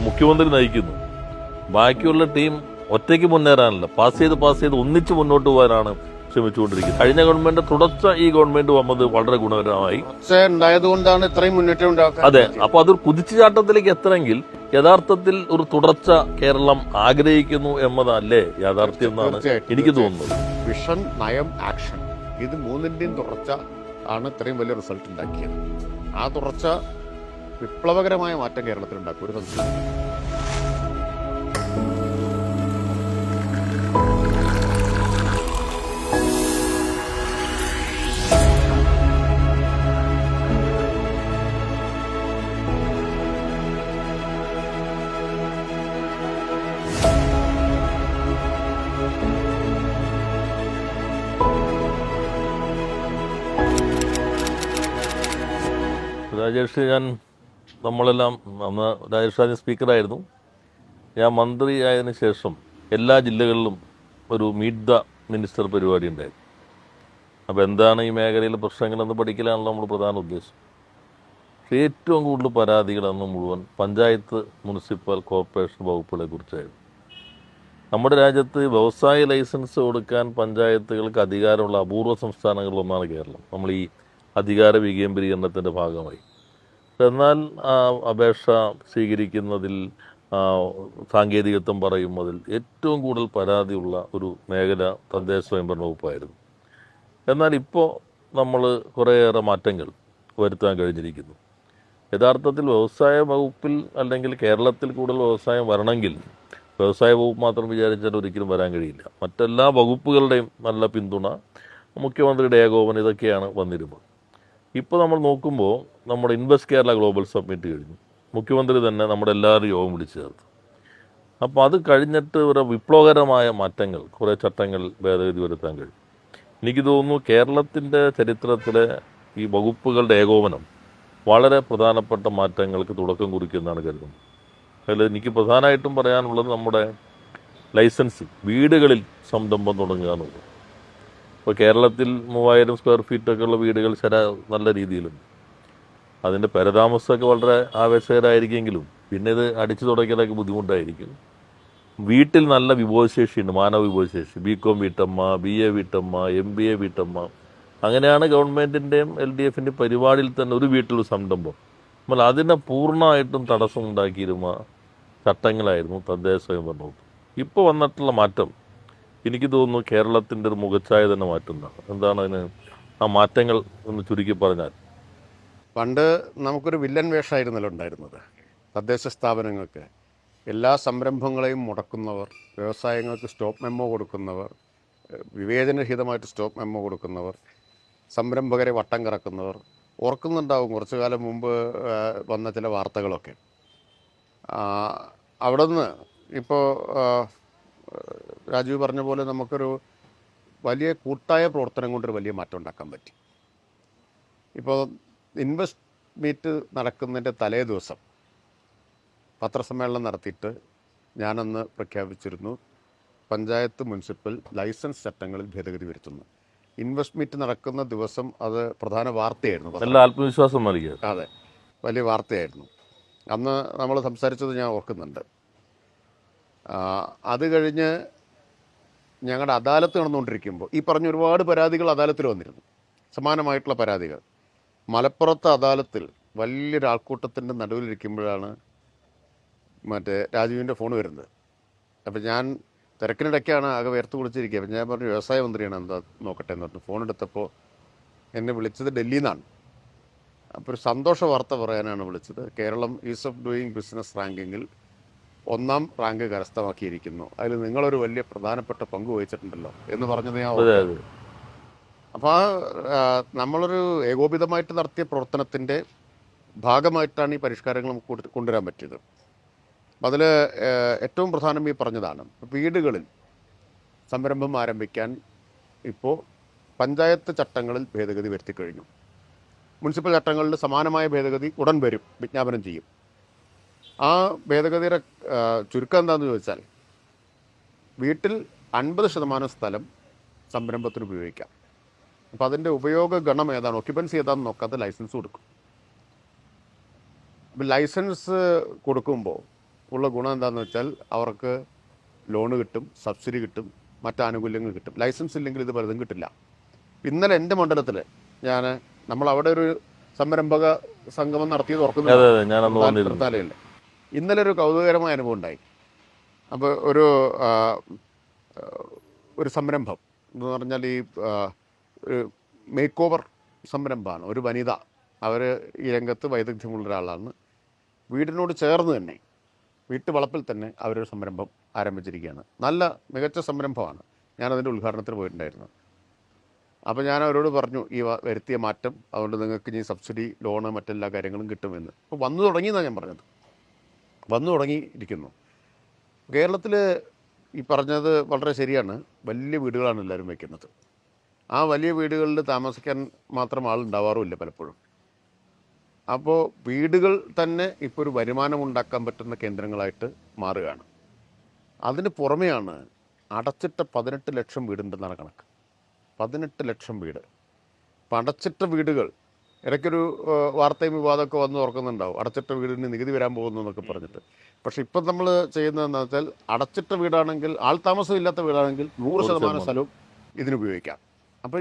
മുഖ്യമന്ത്രി നയിക്കുന്നു. ബാക്കിയുള്ള ടീം ഒറ്റയ്ക്ക് മുന്നേറാനല്ല, പാസ് ചെയ്ത് ഒന്നിച്ച് മുന്നോട്ട് പോകാനാണ് ശ്രമിച്ചുകൊണ്ടിരിക്കുന്നത്. കഴിഞ്ഞ ഗവൺമെന്റ് തുടർച്ച ഈ ഗവൺമെന്റ് വന്നത് വളരെ ഗുണകരമായി ഉണ്ടായതുകൊണ്ടാണ് ഇത്രയും മുന്നേറ്റം ഉണ്ടാക്കുക. അതെ, അപ്പൊ അതൊരു കുതിച്ചുചാട്ടത്തിലേക്ക് എത്തണമെങ്കിൽ യഥാർത്ഥത്തിൽ ഒരു തുടർച്ച കേരളം ആഗ്രഹിക്കുന്നു എന്നതല്ലേ യാഥാർത്ഥ്യം എന്നാണ് എനിക്ക് തോന്നുന്നത്. വിഷൻ, നയം, ആക്ഷൻ, ഇത് മൂന്നിന്റെയും തുടർച്ച ആണ് ഇത്രയും വലിയ റിസൾട്ട് ഉണ്ടാക്കിയത്. ആ തുടർച്ച വിപ്ലവകരമായ മാറ്റം കേരളത്തിൽ ഉണ്ടാക്കും. ഒരു സംശയം. രാജേഷ്, നമ്മളെല്ലാം അന്ന് രാജേഷ് രാജൻ സ്പീക്കറായിരുന്നു. ഞാൻ മന്ത്രിയായതിനു ശേഷം എല്ലാ ജില്ലകളിലും ഒരു മീറ്റ് ദ മിനിസ്റ്റർ പരിപാടി ഉണ്ടായിരുന്നു. അപ്പോൾ എന്താണ് ഈ മേഖലയിലെ പ്രശ്നങ്ങളെന്ന് പഠിക്കലാണല്ലോ നമ്മൾ പ്രധാന ഉദ്ദേശം. പക്ഷേ ഏറ്റവും കൂടുതൽ പരാതികളെന്ന് മുഴുവൻ പഞ്ചായത്ത്, മുനിസിപ്പൽ, കോർപ്പറേഷൻ വകുപ്പുകളെ കുറിച്ചായിരുന്നു. നമ്മുടെ രാജ്യത്ത് വ്യവസായ ലൈസൻസ് കൊടുക്കാൻ പഞ്ചായത്തുകൾക്ക് അധികാരമുള്ള അപൂർവ സംസ്ഥാനങ്ങളിലൊന്നാണ് കേരളം. നമ്മൾ ഈ അധികാര വികേന്ദ്രീകരണത്തിൻ്റെ ഭാഗമായി. എന്നാൽ അപേക്ഷ സ്വീകരിക്കുന്നതിൽ, സാങ്കേതികത്വം പറയുന്നതിൽ ഏറ്റവും കൂടുതൽ പരാതിയുള്ള ഒരു മേഖല തദ്ദേശ സ്വയംഭരണ വകുപ്പായിരുന്നു. എന്നാൽ ഇപ്പോൾ നമ്മൾ കുറേയേറെ മാറ്റങ്ങൾ വരുത്താൻ കഴിഞ്ഞിരിക്കുന്നു. യഥാർത്ഥത്തിൽ വ്യവസായ വകുപ്പിൽ അല്ലെങ്കിൽ കേരളത്തിൽ കൂടുതൽ വ്യവസായം വരണമെങ്കിൽ വ്യവസായ വകുപ്പ് മാത്രം വിചാരിച്ചാൽ ഒരിക്കലും വരാൻ കഴിയില്ല. മറ്റെല്ലാ വകുപ്പുകളുടെയും നല്ല പിന്തുണ, മുഖ്യമന്ത്രിയുടെ ഏകോപനം, ഇതൊക്കെയാണ് വന്നിരുന്നത്. ഇപ്പോൾ നമ്മൾ നോക്കുമ്പോൾ നമ്മുടെ ഇൻവെസ്റ്റ് കേരള ഗ്ലോബൽ സബ്മിറ്റ് കഴിഞ്ഞു. മുഖ്യമന്ത്രി തന്നെ നമ്മുടെ എല്ലാവരും യോഗം വിളിച്ചു ചേർത്തു. അപ്പോൾ അത് കഴിഞ്ഞിട്ട് ഒരു വിപ്ലവകരമായ മാറ്റങ്ങൾ, കുറേ ചട്ടങ്ങൾ ഭേദഗതി വരുത്താൻ കഴിഞ്ഞു. എനിക്ക് തോന്നുന്നു കേരളത്തിൻ്റെ ചരിത്രത്തിലെ ഈ വകുപ്പുകളുടെ ഏകോപനം വളരെ പ്രധാനപ്പെട്ട മാറ്റങ്ങൾക്ക് തുടക്കം കുറിക്കുമെന്നാണ് കരുതുന്നത്. അതിൽ എനിക്ക് പ്രധാനമായിട്ടും പറയാനുള്ളത് നമ്മുടെ ലൈസൻസ്, വീടുകളിൽ സംരംഭം തുടങ്ങുക എന്നുള്ളത്. ഇപ്പോൾ കേരളത്തിൽ 3000 സ്ക്വയർ ഫീറ്റൊക്കെ ഉള്ള വീടുകൾ നല്ല രീതിയിലുണ്ട്. അതിൻ്റെ പരതാമസമൊക്കെ വളരെ ആവേശകരമായിരിക്കുമെങ്കിലും പിന്നെ ഇത് അടിച്ചു തുടയ്ക്കലൊക്കെ ബുദ്ധിമുട്ടായിരിക്കും. വീട്ടിൽ നല്ല വിഭവശേഷിയുണ്ട്, മാനവ വിഭവശേഷി. BCom വീട്ടമ്മ, BA വീട്ടമ്മ, MBA വീട്ടമ്മ, അങ്ങനെയാണ് ഗവൺമെൻറ്റിൻ്റെയും LDFിൻ്റെയും പരിപാടിയിൽ തന്നെ ഒരു വീട്ടിലൊരു സംരംഭം. നമ്മൾ അതിനെ പൂർണ്ണമായിട്ടും തടസ്സമുണ്ടാക്കിയിരുന്ന ചട്ടങ്ങളായിരുന്നു തദ്ദേശ സ്വയംഭരണ വകുപ്പ്. ഇപ്പോൾ വന്നിട്ടുള്ള മാറ്റം എനിക്ക് തോന്നുന്നു കേരളത്തിൻ്റെ ഒരു മുഖച്ഛായ തന്നെ മാറ്റുന്നതാണ്. എന്താണ് അതിന് ആ മാറ്റങ്ങൾ എന്ന് ചുരുക്കി പറഞ്ഞാൽ? പണ്ട് നമുക്കൊരു വില്ലൻ വേഷമായിരുന്നല്ലോ ഉണ്ടായിരുന്നത്. തദ്ദേശ സ്ഥാപനങ്ങൾക്ക് എല്ലാ സംരംഭങ്ങളെയും മുടക്കുന്നവർ, വ്യവസായങ്ങൾക്ക് സ്റ്റോപ്പ് മെമ്മോ കൊടുക്കുന്നവർ, വിവേചനരഹിതമായിട്ട് സ്റ്റോപ്പ് മെമ്മോ കൊടുക്കുന്നവർ, സംരംഭകരെ വട്ടം കറക്കുന്നവർ. ഓർക്കുന്നുണ്ടാവും കുറച്ചു കാലം മുമ്പ് വന്ന ചില വാർത്തകളൊക്കെ. അവിടെ നിന്ന് ഇപ്പോൾ രാജീവ് പറഞ്ഞ പോലെ നമുക്കൊരു വലിയ കൂട്ടായ പ്രവർത്തനം കൊണ്ടൊരു വലിയ മാറ്റം ഉണ്ടാക്കാൻ പറ്റി. ഇപ്പോൾ ഇൻവെസ്റ്റ് മീറ്റ് നടക്കുന്നതിൻ്റെ തലേ ദിവസം പത്രസമ്മേളനം നടത്തിയിട്ട് ഞാനന്ന് പ്രഖ്യാപിച്ചിരുന്നു, പഞ്ചായത്ത്, മുനിസിപ്പൽ ലൈസൻസ് ചട്ടങ്ങളിൽ ഭേദഗതി വരുത്തുന്നു. ഇൻവെസ്റ്റ് മീറ്റ് നടക്കുന്ന ദിവസം അത് പ്രധാന വാർത്തയായിരുന്നു. നല്ല ആത്മവിശ്വാസം നൽകിയ, അതെ, വലിയ വാർത്തയായിരുന്നു. അന്ന് നമ്മൾ സംസാരിച്ചത് ഞാൻ ഓർക്കുന്നുണ്ട്. അത് കഴിഞ്ഞ് ഞങ്ങളുടെ അദാലത്ത് നടന്നുകൊണ്ടിരിക്കുമ്പോൾ ഈ പറഞ്ഞ ഒരുപാട് പരാതികൾ അദാലത്തിൽ വന്നിരുന്നു, സമാനമായിട്ടുള്ള പരാതികൾ. മലപ്പുറത്തെ അദാലത്തിൽ വലിയൊരു ആൾക്കൂട്ടത്തിൻ്റെ നടുവിലിരിക്കുമ്പോഴാണ് രാജീവിൻ്റെ ഫോൺ വരുന്നത്. അപ്പം ഞാൻ തിരക്കിനിടയ്ക്കാണ് ആകെ വേർത്ത് കുളിച്ചിരിക്കുക. അപ്പം ഞാൻ പറഞ്ഞു വ്യവസായ മന്ത്രിയാണ്, എന്താ നോക്കട്ടെ എന്ന് പറഞ്ഞു. ഫോൺ എടുത്തപ്പോൾ എന്നെ വിളിച്ചത് ഡൽഹിയിൽ നിന്നാണ്. അപ്പോൾ ഒരു സന്തോഷ വാർത്ത പറയാനാണ് വിളിച്ചത്. Keralam ease of doing business റാങ്കിങ്ങിൽ 1ാം റാങ്ക് കരസ്ഥമാക്കിയിരിക്കുന്നു, അതിൽ നിങ്ങളൊരു വലിയ പ്രധാനപ്പെട്ട പങ്ക് വഹിച്ചിട്ടുണ്ടല്ലോ എന്ന് പറഞ്ഞത് ഞാൻ. അപ്പോൾ നമ്മളൊരു ഏകോപിതമായിട്ട് നടത്തിയ പ്രവർത്തനത്തിൻ്റെ ഭാഗമായിട്ടാണ് ഈ പരിഷ്കാരങ്ങൾ നമുക്ക് കൊണ്ടുവരാൻ പറ്റിയത്. അതിൽ ഏറ്റവും പ്രധാനം ഈ പറഞ്ഞതാണ്. വീടുകളിൽ സംരംഭം ആരംഭിക്കാൻ ഇപ്പോൾ പഞ്ചായത്ത് ചട്ടങ്ങളിൽ ഭേദഗതി വരുത്തി കഴിഞ്ഞു. മുനിസിപ്പൽ ചട്ടങ്ങളിൽ സമാനമായ ഭേദഗതി ഉടൻ വരും, വിജ്ഞാപനം ചെയ്യും. ആ ഭേദഗതിയുടെ ചുരുക്കം എന്താണെന്ന് ചോദിച്ചാൽ, വീട്ടിൽ 50% സ്ഥലം സംരംഭത്തിന് ഉപയോഗിക്കാം. അപ്പോൾ അതിൻ്റെ ഉപയോഗ ഗണം ഏതാണ്, ഒക്യുപ്പൻസി ഏതാണെന്ന് നോക്കാതെ ലൈസൻസ് കൊടുക്കും. അപ്പം ലൈസൻസ് കൊടുക്കുമ്പോൾ ഉള്ള ഗുണം എന്താണെന്ന് വെച്ചാൽ അവർക്ക് ലോണ് കിട്ടും, സബ്സിഡി കിട്ടും, മറ്റ് ആനുകൂല്യങ്ങൾ കിട്ടും. ലൈസൻസ് ഇല്ലെങ്കിൽ ഇത് പലതും കിട്ടില്ല. ഇന്നലെ എൻ്റെ മണ്ഡലത്തിൽ നമ്മൾ അവിടെ ഒരു സംരംഭക സംഗമം നടത്തിയത് ഓർക്കുന്നുണ്ട്, തൃത്താലയിൽ. ഇന്നലെ ഒരു കൗതുകകരമായ അനുഭവം ഉണ്ടായി. അപ്പോൾ ഒരു സംരംഭം എന്ന് പറഞ്ഞാൽ ഈ മേക്ക് ഓവർ സംരംഭമാണ്. ഒരു വനിത, അവർ ഈ രംഗത്ത് വൈദഗ്ധ്യമുള്ള ഒരാളാണ്. വീടിനോട് ചേർന്ന് തന്നെ വീട്ടുവളപ്പിൽ തന്നെ അവരൊരു സംരംഭം ആരംഭിച്ചിരിക്കുകയാണ്. നല്ല മികച്ച സംരംഭമാണ്. ഞാനതിൻ്റെ ഉദ്ഘാടനത്തിന് പോയിട്ടുണ്ടായിരുന്നു. അപ്പോൾ ഞാൻ അവരോട് പറഞ്ഞു ഈ വരുത്തിയ മാറ്റം, അതുകൊണ്ട് നിങ്ങൾക്ക് ഇനി സബ്സിഡി, ലോണ്, മറ്റെല്ലാ കാര്യങ്ങളും കിട്ടുമെന്ന്. അപ്പോൾ വന്നു തുടങ്ങിയെന്നാണ് ഞാൻ പറഞ്ഞത്. വന്നു തുടങ്ങിയിരിക്കുന്നു. കേരളത്തിൽ ഈ പറഞ്ഞത് വളരെ ശരിയാണ്. വലിയ വീടുകളാണ് എല്ലാവരും വയ്ക്കുന്നത്. ആ വലിയ വീടുകളിൽ താമസിക്കാൻ മാത്രം ആളുണ്ടാവാറുമില്ല പലപ്പോഴും. അപ്പോൾ വീടുകൾ തന്നെ ഇപ്പോൾ ഒരു വരുമാനമുണ്ടാക്കാൻ പറ്റുന്ന കേന്ദ്രങ്ങളായിട്ട് മാറുകയാണ്. അതിന് പുറമെയാണ് അടച്ചിട്ട 18 ലക്ഷം വീടുണ്ടെന്നാണ് കണക്ക്. 18 ലക്ഷം വീട്. അപ്പം അടച്ചിട്ട വീടുകൾ, ഇടയ്ക്കൊരു വാർത്തയും വിവാദമൊക്കെ വന്ന് ഓർക്കുന്നുണ്ടാവും, അടച്ചിട്ട വീടിന് നികുതി വരാൻ പോകുന്നു എന്നൊക്കെ പറഞ്ഞിട്ട്. പക്ഷെ ഇപ്പം നമ്മൾ ചെയ്യുന്നതെന്ന് വെച്ചാൽ അടച്ചിട്ട വീടാണെങ്കിൽ, ആൾ താമസം ഇല്ലാത്ത വീടാണെങ്കിൽ 100% സ്ഥലവും ഇതിനുപയോഗിക്കാം. അപ്പോൾ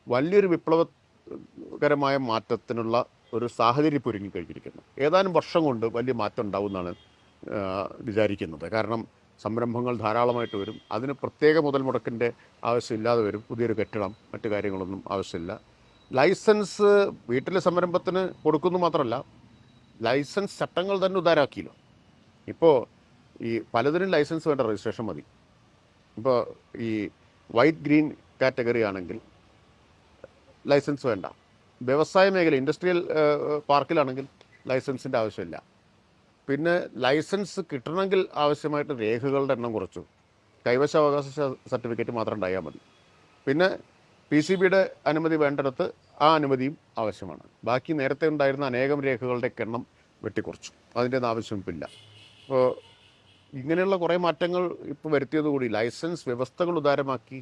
വലിയൊരു വിപ്ലവകരമായ മാറ്റത്തിനുള്ള ഒരു സാഹചര്യം ഇപ്പോൾ ഒരുങ്ങിക്കഴിഞ്ഞിരിക്കുന്നു. ഏതാനും വർഷം കൊണ്ട് വലിയ മാറ്റം ഉണ്ടാവുമെന്നാണ് വിചാരിക്കുന്നത്. കാരണം സംരംഭങ്ങൾ ധാരാളമായിട്ട് വരും. അതിന് പ്രത്യേക മുതൽ മുടക്കിൻ്റെ ആവശ്യമില്ലാതെ വരും. പുതിയൊരു കെട്ടിടം, മറ്റു കാര്യങ്ങളൊന്നും ആവശ്യമില്ല. ലൈസൻസ് വീട്ടിലെ സംരംഭത്തിന് കൊടുക്കുന്നു മാത്രമല്ല, ലൈസൻസ് ചട്ടങ്ങൾ തന്നെ ഉദാരാക്കിയല്ലോ. ഇപ്പോൾ ഈ പലതിനും ലൈസൻസ് വേണ്ട, രജിസ്ട്രേഷൻ മതി. ഇപ്പോൾ ഈ വൈറ്റ് ഗ്രീൻ കാറ്റഗറി ആണെങ്കിൽ ലൈസൻസ് വേണ്ട. വ്യവസായ മേഖല, ഇൻഡസ്ട്രിയൽ പാർക്കിലാണെങ്കിൽ ലൈസൻസിൻ്റെ ആവശ്യമില്ല. പിന്നെ ലൈസൻസ് കിട്ടണമെങ്കിൽ ആവശ്യമായിട്ട് രേഖകളുടെ എണ്ണം കുറച്ചു. കൈവശാവകാശ സർട്ടിഫിക്കറ്റ് മാത്രം ഉണ്ടായാൽ മതി. പിന്നെ PCBയുടെ അനുമതി വേണ്ടിടത്ത് ആ അനുമതിയും ആവശ്യമാണ്. ബാക്കി നേരത്തെ ഉണ്ടായിരുന്ന അനേകം രേഖകളുടെ എണ്ണം വെട്ടിക്കുറച്ചു. അതിൻ്റെ ഒന്നും ആവശ്യമില്ല. അപ്പോൾ ഇങ്ങനെയുള്ള കുറേ മാറ്റങ്ങൾ ഇപ്പോൾ വരുത്തിയതുകൂടി ലൈസൻസ് വ്യവസ്ഥകൾ ഉദാരമാക്കി.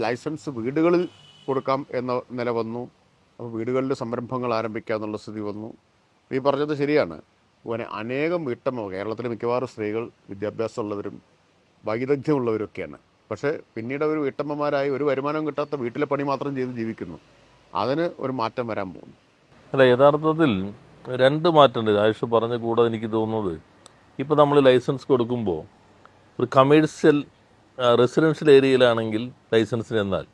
ലൈസൻസ് വീടുകളിൽ കൊടുക്കാം എന്ന നില വന്നു. അപ്പോൾ വീടുകളിൽ സംരംഭങ്ങൾ ആരംഭിക്കുക എന്നുള്ള സ്ഥിതി വന്നു. ഈ പറഞ്ഞത് ശരിയാണ്. അങ്ങനെ അനേകം വീട്ടമ്മ, കേരളത്തിലെ മിക്കവാറും സ്ത്രീകൾ വിദ്യാഭ്യാസമുള്ളവരും വൈദഗ്ധ്യമുള്ളവരൊക്കെയാണ്. പക്ഷേ പിന്നീട് അവർ വീട്ടമ്മമാരായി ഒരു വരുമാനം കിട്ടാത്ത വീട്ടിലെ പണി മാത്രം ചെയ്ത് ജീവിക്കുന്നു. അതിന് ഒരു മാറ്റം വരാൻ പോകുന്നു. അല്ല, യഥാർത്ഥത്തിൽ 2 മാറ്റമുണ്ട്. ആയുഷ് പറഞ്ഞ കൂടെ എനിക്ക് തോന്നുന്നത്, ഇപ്പോൾ നമ്മൾ ലൈസൻസ് കൊടുക്കുമ്പോൾ ഒരു കമേഴ്ഷ്യൽ റെസിഡൻഷ്യൽ ഏരിയയിലാണെങ്കിൽ ലൈസൻസിന് എന്നാൽ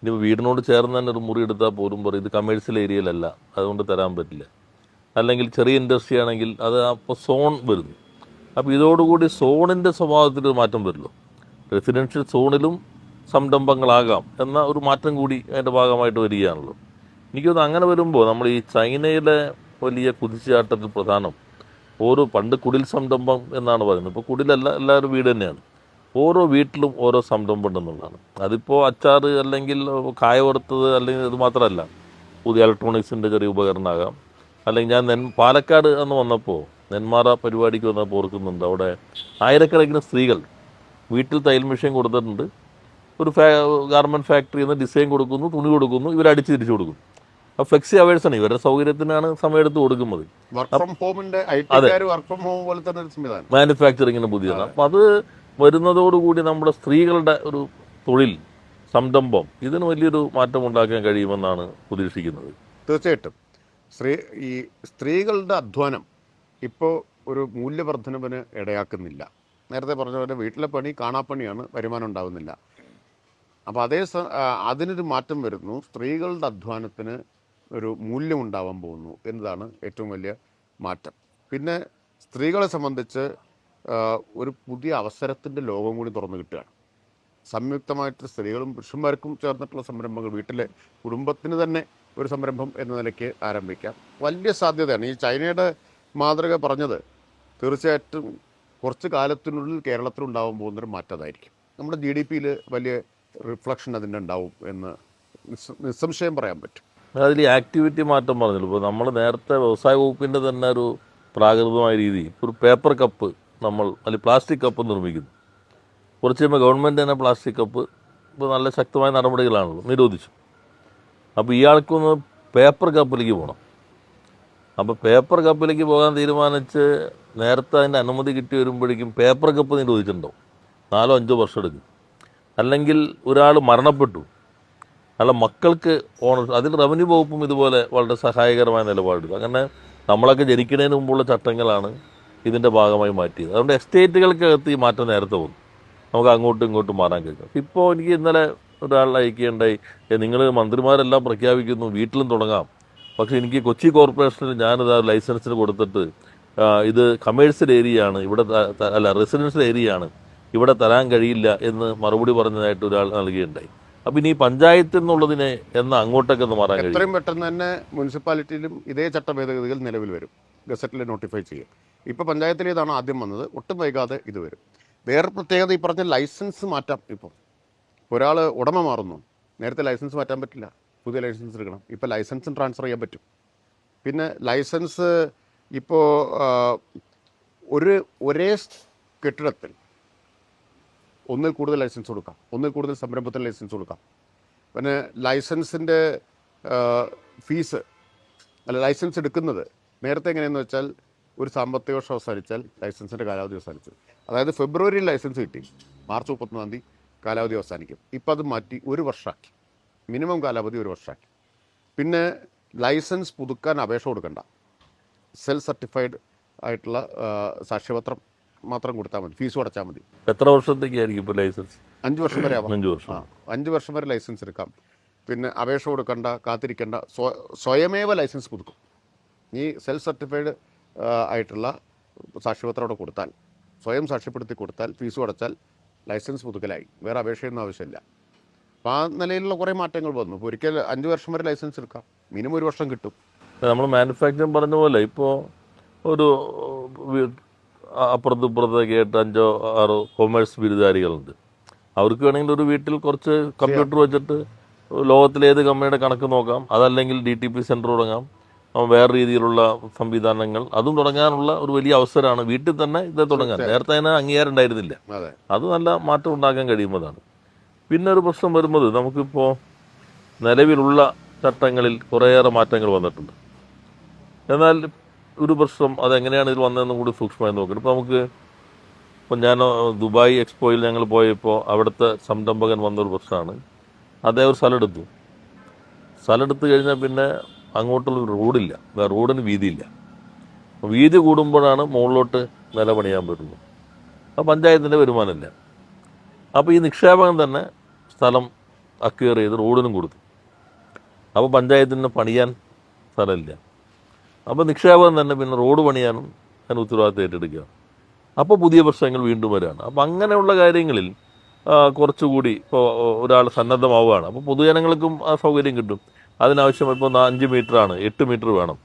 ഇനിയിപ്പോൾ വീടിനോട് ചേർന്ന് തന്നെ ഒരു മുറി എടുത്താൽ പോലും പറയും ഇത് കമേഴ്ഷ്യൽ ഏരിയയിലല്ല, അതുകൊണ്ട് തരാൻ പറ്റില്ല. അല്ലെങ്കിൽ ചെറിയ ഇൻഡസ്ട്രി ആണെങ്കിൽ അത് അപ്പോൾ സോൺ വരുന്നു. അപ്പോൾ ഇതോടുകൂടി സോണിൻ്റെ സ്വഭാവത്തിൽ മാറ്റം വരുമല്ലോ. റെസിഡൻഷ്യൽ സോണിലും സംരംഭങ്ങളാകാം എന്ന ഒരു മാറ്റം കൂടി അതിൻ്റെ ഭാഗമായിട്ട് വരികയാണല്ലോ. എനിക്കൊന്ന് അങ്ങനെ വരുമ്പോൾ നമ്മൾ ഈ ചൈനയിലെ വലിയ കുതിച്ചുചാട്ടത്തിൽ പ്രധാനം പണ്ട് കുടിൽ സംരംഭം എന്നാണ് പറയുന്നത്. ഇപ്പോൾ കുടിലല്ല, എല്ലാവരും വീട് തന്നെയാണ്. ഓരോ വീട്ടിലും ഓരോ സംരംഭം ഉണ്ടെന്നുള്ളതാണ്. അതിപ്പോൾ അച്ചാർ അല്ലെങ്കിൽ കായ വറുത്തത് അല്ലെങ്കിൽ ഇത് മാത്രമല്ല, പുതിയ ഇലക്ട്രോണിക്സിൻ്റെ ചെറിയ ഉപകരണമാകാം. അല്ലെങ്കിൽ ഞാൻ പാലക്കാട് എന്ന് വന്നപ്പോൾ നെന്മാറ പരിപാടിക്ക് വന്നപ്പോൾ ഓർക്കുന്നുണ്ട്, അവിടെ ആയിരക്കണക്കിന് സ്ത്രീകൾ വീട്ടിൽ തയ്യൽ മെഷീൻ കൊടുത്തിട്ടുണ്ട്. ഒരു ഗാർമെൻറ്റ് ഫാക്ടറിയിൽ നിന്ന് ഡിസൈൻ കൊടുക്കുന്നു, തുണി കൊടുക്കുന്നു, ഇവരടിച്ച് തിരിച്ചു കൊടുക്കുന്നു. അപ്പോൾ ഫ്ലെക്സി അവേഴ്സാണ്, ഇവരുടെ സൗകര്യത്തിനാണ് സമയമെടുത്ത് കൊടുക്കുന്നത്. മാനുഫാക്ചറിങ്ങിന് പുതിയതാണ്. അപ്പം അത് വരുന്നതോടുകൂടി നമ്മുടെ സ്ത്രീകളുടെ ഒരു തൊഴിൽ സംരംഭം ഇതിന് വലിയൊരു മാറ്റം ഉണ്ടാക്കാൻ കഴിയുമെന്നാണ് പ്രതീക്ഷിക്കുന്നത്. തീർച്ചയായിട്ടും ഈ സ്ത്രീകളുടെ അധ്വാനം ഇപ്പോൾ ഒരു മൂല്യവർദ്ധനവിന് ഇടയാക്കുന്നില്ല. നേരത്തെ പറഞ്ഞ പോലെ വീട്ടിലെ പണി കാണാപ്പണിയാണ്, വരുമാനം ഉണ്ടാകുന്നില്ല. അപ്പോൾ അതിനൊരു മാറ്റം വരുന്നു. സ്ത്രീകളുടെ അധ്വാനത്തിന് ഒരു മൂല്യം ഉണ്ടാവാൻ പോകുന്നു എന്നതാണ് ഏറ്റവും വലിയ മാറ്റം. പിന്നെ സ്ത്രീകളെ സംബന്ധിച്ച് ഒരു പുതിയ അവസരത്തിൻ്റെ ലോകം കൂടി തുറന്നു കിട്ടുകയാണ്. സംയുക്തമായിട്ട് സ്ത്രീകളും പുരുഷന്മാർക്കും ചേർന്നിട്ടുള്ള സംരംഭങ്ങൾ, വീട്ടിലെ കുടുംബത്തിന് തന്നെ ഒരു സംരംഭം എന്ന നിലയ്ക്ക് ആരംഭിക്കാം. വലിയ സാധ്യതയാണ്. ഈ ചൈനയുടെ മാതൃക പറഞ്ഞത് തീർച്ചയായിട്ടും കുറച്ച് കാലത്തിനുള്ളിൽ കേരളത്തിലുണ്ടാവാൻ പോകുന്നൊരു മാറ്റം അതായിരിക്കും. നമ്മുടെ GDP-യിൽ വലിയ റിഫ്ലക്ഷൻ അതിൻ്റെ ഉണ്ടാവും എന്ന് നിസ്സംശയം പറയാൻ പറ്റും. അതിൽ ആക്ടിവിറ്റി മാറ്റം പറഞ്ഞല്ലോ. ഇപ്പോൾ നമ്മൾ നേരത്തെ വ്യവസായ വകുപ്പിൻ്റെ തന്നെ ഒരു പ്രാകൃതമായ രീതി, ഒരു പേപ്പർ കപ്പ് നമ്മൾ അല്ലെങ്കിൽ പ്ലാസ്റ്റിക് കപ്പ് നിർമ്മിക്കുന്നു. കുറച്ച് കഴിയുമ്പോൾ ഗവൺമെൻറ് തന്നെ പ്ലാസ്റ്റിക് കപ്പ് ഇപ്പോൾ നല്ല ശക്തമായ നടപടികളാണല്ലോ, നിരോധിച്ചു. അപ്പോൾ ഇയാൾക്കൊന്ന് പേപ്പർ കപ്പിലേക്ക് പോകണം. അപ്പോൾ പേപ്പർ കപ്പിലേക്ക് പോകാൻ തീരുമാനിച്ച് നേരത്തെ അതിൻ്റെ അനുമതി കിട്ടി വരുമ്പോഴേക്കും പേപ്പർ കപ്പ് നിരോധിച്ചിട്ടുണ്ടാവും, 4-5 വർഷം എടുക്കും. അല്ലെങ്കിൽ ഒരാൾ മരണപ്പെട്ടു, അല്ല മക്കൾക്ക് ഓണർ, അതിൽ റവന്യൂ വകുപ്പും ഇതുപോലെ വളരെ സഹായകരമായ നിലപാടെടുക്കും. അങ്ങനെ നമ്മളൊക്കെ ജനിക്കുന്നതിന് മുമ്പുള്ള ചട്ടങ്ങളാണ് ഇതിൻ്റെ ഭാഗമായി മാറ്റിയത്. അതുകൊണ്ട് എസ്റ്റേറ്റുകൾക്കകത്ത് ഈ മാറ്റം നേരത്തെ വന്നു, നമുക്ക് അങ്ങോട്ടും ഇങ്ങോട്ടും മാറാൻ കഴിയും. ഇപ്പോൾ എനിക്ക് ഇന്നലെ ഒരാൾ അയക്കുകയുണ്ടായി, നിങ്ങൾ മന്ത്രിമാരെല്ലാം പ്രഖ്യാപിക്കുന്നു വീട്ടിലും തുടങ്ങാം, പക്ഷേ എനിക്ക് കൊച്ചി കോർപ്പറേഷനിൽ ഞാനിത് ലൈസൻസിന് കൊടുത്തിട്ട് ഇത് കമേഴ്സ്യൽ ഏരിയ ആണ്, ഇവിടെ അല്ല റെസിഡൻഷ്യൽ ഏരിയ ആണ്, ഇവിടെ തരാൻ കഴിയില്ല എന്ന് മറുപടി പറഞ്ഞതായിട്ട് ഒരാൾ നൽകുകയുണ്ടായി. അപ്പം ഇനി പഞ്ചായത്തിൽ നിന്നുള്ളതിനെ അങ്ങോട്ടൊക്കെ ഒന്ന് മാറാൻ കഴിയും. എത്രയും പെട്ടെന്ന് തന്നെ മുനിസിപ്പാലിറ്റിയിലും ഇതേ ചട്ട ഭേദഗതികൾ നിലവിൽ വരും, ഗസറ്റിൽ നോട്ടിഫൈ ചെയ്യും. ഇപ്പോൾ പഞ്ചായത്തിലേതാണ് ആദ്യം വന്നത്, ഒട്ടും വൈകാതെ ഇത് വരും. വേറെ പ്രത്യേകത ഈ പറഞ്ഞ ലൈസൻസ് മാറ്റാം. ഇപ്പോൾ ഒരാൾ ഉടമ മാറുന്നു, നേരത്തെ ലൈസൻസ് മാറ്റാൻ പറ്റില്ല, പുതിയ ലൈസൻസ് എടുക്കണം. ഇപ്പോൾ ലൈസൻസും ട്രാൻസ്ഫർ ചെയ്യാൻ പറ്റും. പിന്നെ ലൈസൻസ് ഇപ്പോൾ ഒരേ കെട്ടിടത്തിൽ ഒന്നിൽ കൂടുതൽ ലൈസൻസ് കൊടുക്കാം, ഒന്നിൽ കൂടുതൽ സംരംഭത്തിന് ലൈസൻസ് കൊടുക്കാം. പിന്നെ ലൈസൻസിൻ്റെ ഫീസ് അല്ല ലൈസൻസ് എടുക്കുന്നത് നേരത്തെ എങ്ങനെയെന്ന് വെച്ചാൽ ഒരു സാമ്പത്തിക വർഷം അവസാനിച്ചാൽ ലൈസൻസിൻ്റെ കാലാവധി അവസാനിച്ചു. അതായത് ഫെബ്രുവരിയിൽ ലൈസൻസ് കിട്ടി, മാർച്ച് 31-ാം തീയതി കാലാവധി അവസാനിക്കും. ഇപ്പം അത് മാറ്റി 1 വർഷമാക്കി, മിനിമം കാലാവധി 1 വർഷമാക്കി. പിന്നെ ലൈസൻസ് പുതുക്കാൻ അപേക്ഷ കൊടുക്കണ്ട, സെൽഫ് സർട്ടിഫൈഡ് ആയിട്ടുള്ള സാക്ഷ്യപത്രം മാത്രം കൊടുത്താൽ മതി, ഫീസ് അടച്ചാൽ മതി. എത്ര വർഷത്തേക്കായിരിക്കും ഇപ്പോൾ ലൈസൻസ്? 5 വർഷം വരെ ആവാം. 5 വർഷം. 5 വർഷം വരെ ലൈസൻസ് എടുക്കാം. പിന്നെ അപേക്ഷ കൊടുക്കണ്ട, കാത്തിരിക്കേണ്ട, സ്വയമേവ ലൈസൻസ് പുതുക്കും. ഈ സെൽഫ് സർട്ടിഫൈഡ് ആയിട്ടുള്ള സാക്ഷ്യപത്രം അവിടെ കൊടുത്താൽ, സ്വയം സാക്ഷ്യപ്പെടുത്തി കൊടുത്താൽ, ഫീസും അടച്ചാൽ ലൈസൻസ് പുതുക്കലായി, വേറെ അപേക്ഷയൊന്നും ആവശ്യമില്ല. അപ്പോൾ ആ നിലയിലുള്ള കുറേ മാറ്റങ്ങൾ വന്നു. ഇപ്പോൾ ഒരിക്കൽ 5 വർഷം വരെ ലൈസൻസ് എടുക്കാം, മിനിമം 1 വർഷം കിട്ടും. നമ്മൾ മാനുഫാക്ചറിങ് പറഞ്ഞ പോലെ ഇപ്പോൾ ഒരു അപ്പുറത്തേക്ക് 8-5-6 കൊമേഴ്സ് ബിരുദധാരികളുണ്ട്. അവർക്ക് വേണമെങ്കിൽ ഒരു വീട്ടിൽ കുറച്ച് കമ്പ്യൂട്ടർ വെച്ചിട്ട് ലോകത്തിലെ ഏത് കമ്പനിയുടെ കണക്ക് നോക്കാം, അതല്ലെങ്കിൽ DTP സെൻറ്റർ തുടങ്ങാം, വേറെ രീതിയിലുള്ള സംവിധാനങ്ങൾ അതും തുടങ്ങാനുള്ള ഒരു വലിയ അവസരമാണ്. വീട്ടിൽ തന്നെ ഇത് തുടങ്ങാൻ നേരത്തെ അതിന് അംഗീകാരം ഉണ്ടായിരുന്നില്ല. അത് നല്ല മാറ്റം ഉണ്ടാക്കാൻ കഴിയുന്നതാണ്. പിന്നെ ഒരു പ്രശ്നം വരുന്നത്, നമുക്കിപ്പോൾ നിലവിലുള്ള ചട്ടങ്ങളിൽ കുറേയേറെ മാറ്റങ്ങൾ വന്നിട്ടുണ്ട്. എന്നാൽ ഒരു പ്രശ്നം അതെങ്ങനെയാണ് ഇതിൽ വന്നതെന്നും കൂടി സൂക്ഷ്മമായി നോക്കണം. ഇപ്പോൾ ഞാൻ ദുബായ് എക്സ്പോയിൽ ഞങ്ങൾ പോയപ്പോൾ അവിടുത്തെ സംരംഭകൻ വന്നൊരു പ്രശ്നമാണ്. അദ്ദേഹം ഒരു സ്ഥലം എടുത്തു കഴിഞ്ഞാൽ പിന്നെ അങ്ങോട്ടുള്ള റോഡില്ല, റോഡിന് വീതിയില്ല. വീതി കൂടുമ്പോഴാണ് മുകളിലോട്ട് നില പണിയാൻ പറ്റുന്നത്. അപ്പോൾ പഞ്ചായത്തിൻ്റെ വരുമാനമില്ല. അപ്പോൾ ഈ നിക്ഷേപകൻ തന്നെ സ്ഥലം അക്വയർ ചെയ്ത് റോഡിനും കൊടുത്തു. അപ്പോൾ പഞ്ചായത്തിന് പണിയാൻ സ്ഥലമില്ല. അപ്പോൾ നിക്ഷേപകൻ തന്നെ പിന്നെ റോഡ് പണിയാനും അതിന് ഉത്തരവാദിത്തം ഏറ്റെടുക്കുക. അപ്പോൾ പുതിയ പ്രശ്നങ്ങൾ വീണ്ടും വരികയാണ്. അപ്പോൾ അങ്ങനെയുള്ള കാര്യങ്ങളിൽ കുറച്ചുകൂടി ഇപ്പോൾ ഒരാൾ സന്നദ്ധമാവുകയാണ്. അപ്പോൾ പൊതുജനങ്ങൾക്കും ആ സൗകര്യം കിട്ടും. അതിനാവശ്യം ഇപ്പോൾ 5 മീറ്ററാണ്, 8 മീറ്റർ വേണം.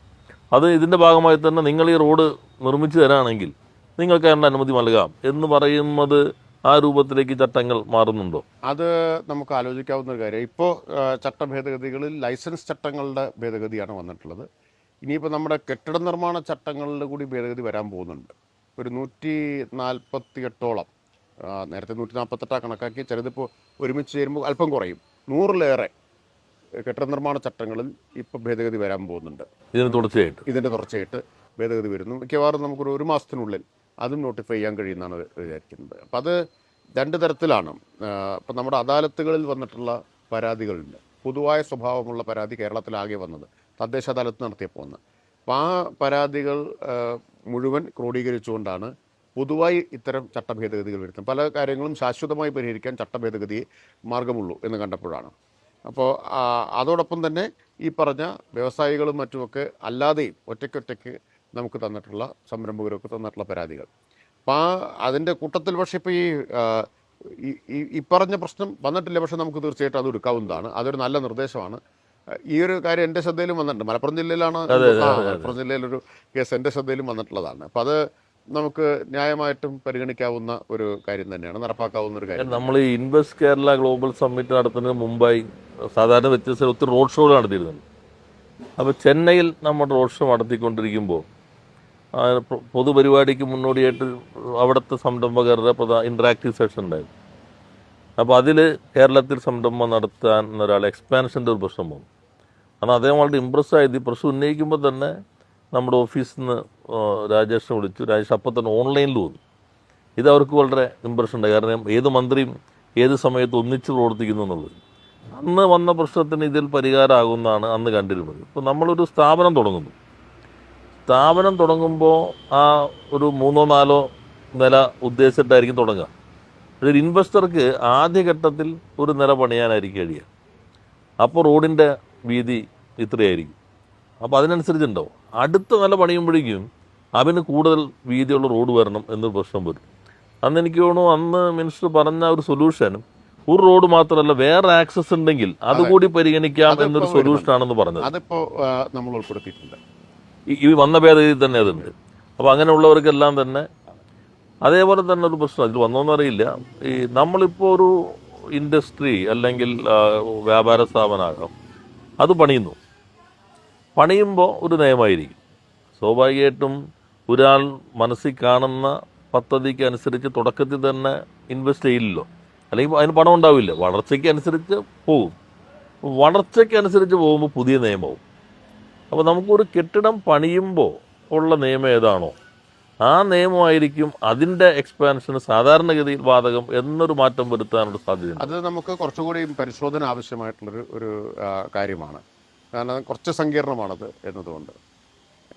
അത് ഇതിൻ്റെ ഭാഗമായി തന്നെ നിങ്ങൾ ഈ റോഡ് നിർമ്മിച്ചു തരാണെങ്കിൽ നിങ്ങൾക്ക് അതിൻ്റെ അനുമതി നൽകാം എന്ന് പറയുന്നത് ആ രൂപത്തിലേക്ക് ചട്ടങ്ങൾ മാറുന്നുണ്ടോ? അത് നമുക്ക് ആലോചിക്കാവുന്ന ഒരു കാര്യം. ഇപ്പോൾ ചട്ട ഭേദഗതികളിൽ ലൈസൻസ് ചട്ടങ്ങളുടെ ഭേദഗതിയാണ് വന്നിട്ടുള്ളത്. ഇനിയിപ്പോൾ നമ്മുടെ കെട്ടിട നിർമ്മാണ ചട്ടങ്ങളിൽ കൂടി ഭേദഗതി വരാൻ പോകുന്നുണ്ട്. ഒരു 148ഓളം, നേരത്തെ 148 കണക്കാക്കി, ചിലതിപ്പോൾ ഒരുമിച്ച് ചേരുമ്പോൾ അല്പം കുറയും, 100-ലേറെ കെട്ടിട നിർമ്മാണ ചട്ടങ്ങളിൽ ഇപ്പോൾ ഭേദഗതി വരാൻ പോകുന്നുണ്ട്. ഇതിൻ്റെ തുടർച്ചയായിട്ട് ഭേദഗതി വരുന്നു. മിക്കവാറും നമുക്കൊരു 1 മാസത്തിനുള്ളിൽ അതും നോട്ടിഫൈ ചെയ്യാൻ കഴിയുമെന്നാണ് വിചാരിക്കുന്നത്. അപ്പം അത് 2 തരത്തിലാണ്. ഇപ്പം നമ്മുടെ അദാലത്തുകളിൽ വന്നിട്ടുള്ള പരാതികളുണ്ട്. പൊതുവായ സ്വഭാവമുള്ള പരാതി കേരളത്തിലാകെ വന്നത് തദ്ദേശ അദാലത്ത് നടത്തിയപ്പോൾ വന്ന്. അപ്പോൾ ആ പരാതികൾ മുഴുവൻ ക്രോഡീകരിച്ചുകൊണ്ടാണ് പൊതുവായി ഇത്തരം ചട്ടഭേദഗതികൾ വരുന്നത്. പല കാര്യങ്ങളും ശാശ്വതമായി പരിഹരിക്കാൻ ചട്ടഭേദഗതിയെ മാർഗമുള്ളൂ എന്ന് കണ്ടപ്പോഴാണ്. അപ്പോൾ അതോടൊപ്പം തന്നെ ഈ പറഞ്ഞ വ്യവസായികളും മറ്റുമൊക്കെ അല്ലാതെയും ഒറ്റയ്ക്കൊറ്റയ്ക്ക് നമുക്ക് തന്നിട്ടുള്ള, സംരംഭകരൊക്കെ തന്നിട്ടുള്ള പരാതികൾ. അപ്പോൾ അതിൻ്റെ കൂട്ടത്തിൽ പക്ഷേ ഇപ്പോൾ ഈ പറഞ്ഞ പ്രശ്നം വന്നിട്ടില്ല. പക്ഷേ നമുക്ക് തീർച്ചയായിട്ടും അത് എടുക്കാവുന്നതാണ്. അതൊരു നല്ല നിർദ്ദേശമാണ്. ഈ ഒരു കാര്യം എൻ്റെ ശ്രദ്ധയിലും വന്നിട്ടുണ്ട്. മലപ്പുറം ജില്ലയിലാണ്, മലപ്പുറം ജില്ലയിലൊരു കേസ് എൻ്റെ ശ്രദ്ധയിലും വന്നിട്ടുള്ളതാണ്. അപ്പം അത് നമുക്ക് ന്യായമായിട്ടും പരിഗണിക്കാവുന്ന ഒരു കാര്യം തന്നെയാണ്, നടപ്പാക്കാവുന്ന ഒരു കാര്യം. നമ്മൾ ഈ ഇൻവെസ്റ്റ് കേരള ഗ്ലോബൽ സമ്മിറ്റ് നടത്തുന്നതിന് മുമ്പായി സാധാരണ വ്യത്യസ്ത ഒത്തിരി റോഡ് ഷോകൾ നടത്തിയിരുന്നുണ്ട്. അപ്പോൾ ചെന്നൈയിൽ നമ്മൾ റോഡ് ഷോ നടത്തിക്കൊണ്ടിരിക്കുമ്പോൾ പൊതുപരിപാടിക്ക് മുന്നോടിയായിട്ട് അവിടുത്തെ സംരംഭകരുടെ ഇൻട്രാക്റ്റീവ് സെഷൻ ഉണ്ടായിരുന്നു. അപ്പോൾ അതിൽ കേരളത്തിൽ സംരംഭം നടത്താൻ ഒരാൾ എക്സ്പാൻഷൻ്റെ ഒരു പ്രശ്നം വന്നു. കാരണം അദ്ദേഹം വളരെ ഇമ്പ്രസ് ആയത് ഈ പ്രശ്നം ഉന്നയിക്കുമ്പോൾ തന്നെ നമ്മുടെ ഓഫീസിൽ നിന്ന് രാജേഷിനെ വിളിച്ചു. രാജേഷ് അപ്പം തന്നെ ഓൺലൈനിൽ വന്നു. ഇത് അവർക്ക് വളരെ ഇമ്പ്രഷൻ ഉണ്ടായി. കാരണം ഏത് മന്ത്രിയും ഏത് സമയത്ത് ഒന്നിച്ച് പ്രവർത്തിക്കുന്നു എന്നുള്ളത്. അന്ന് വന്ന പ്രശ്നത്തിന് ഇതിൽ പരിഹാരമാകുമെന്നാണ് അന്ന് കണ്ടിരുന്നത്. ഇപ്പോൾ നമ്മളൊരു സ്ഥാപനം തുടങ്ങുന്നു. സ്ഥാപനം തുടങ്ങുമ്പോൾ ആ ഒരു 3-4 നില ഉദ്ദേശിച്ചിട്ടായിരിക്കും തുടങ്ങുക. ഒരു ഇൻവെസ്റ്റർക്ക് ആദ്യഘട്ടത്തിൽ ഒരു നില പണിയാനായിരിക്കും കഴിയുക. അപ്പോൾ റോഡിൻ്റെ വീതി ഇത്രയായിരിക്കും. അപ്പോൾ അതിനനുസരിച്ചുണ്ടാവും. അടുത്ത നില പണിയുമ്പോഴേക്കും അവന് കൂടുതൽ വീതിയുള്ള റോഡ് വരണം എന്നൊരു പ്രശ്നം വരും. അന്ന് എനിക്ക് തോന്നുന്നു അന്ന് മിനിസ്റ്റർ പറഞ്ഞ ഒരു സൊല്യൂഷൻ ഒരു റോഡ് മാത്രമല്ല വേറെ ആക്സസ് ഉണ്ടെങ്കിൽ അതുകൂടി പരിഗണിക്കാം എന്നൊരു സൊല്യൂഷനാണെന്ന് പറഞ്ഞത്. അതിപ്പോ നമ്മൾ ഉൾപ്പെടുത്തിയിട്ടുണ്ട്. ഈ വന്ന ഭേദഗതി തന്നെ അതുണ്ട്. അപ്പോൾ അങ്ങനെയുള്ളവർക്കെല്ലാം തന്നെ അതേപോലെ തന്നെ ഒരു പ്രശ്നം അതിൽ വന്നോന്നറിയില്ല. ഈ നമ്മളിപ്പോൾ ഒരു ഇൻഡസ്ട്രി അല്ലെങ്കിൽ വ്യാപാര സ്ഥാപനമാകാം, അത് പണിയുമ്പോൾ ഒരു നിയമമായിരിക്കും. സ്വാഭാവികമായിട്ടും ഒരാൾ മനസ്സിൽ കാണുന്ന പദ്ധതിക്ക് അനുസരിച്ച് തുടക്കത്തിൽ തന്നെ ഇൻവെസ്റ്റ് ചെയ്യില്ലല്ലോ, അല്ലെങ്കിൽ അതിന് പണം ഉണ്ടാവില്ല. വളർച്ചയ്ക്ക് അനുസരിച്ച് പോകും. വളർച്ചയ്ക്കനുസരിച്ച് പോകുമ്പോൾ പുതിയ നിയമവും. അപ്പോൾ നമുക്കൊരു കെട്ടിടം പണിയുമ്പോൾ ഉള്ള നിയമം ഏതാണോ ആ നിയമമായിരിക്കും അതിൻ്റെ എക്സ്പാൻഷന് സാധാരണഗതിയിൽ ബാധകം എന്നൊരു മാറ്റം വരുത്താനുള്ള സാധ്യതയുണ്ട്. അത് നമുക്ക് കുറച്ചുകൂടി പരിശോധന ആവശ്യമായിട്ടുള്ളൊരു കാര്യമാണ്. കാരണം കുറച്ച് സങ്കീർണമാണത് എന്നതുകൊണ്ട്.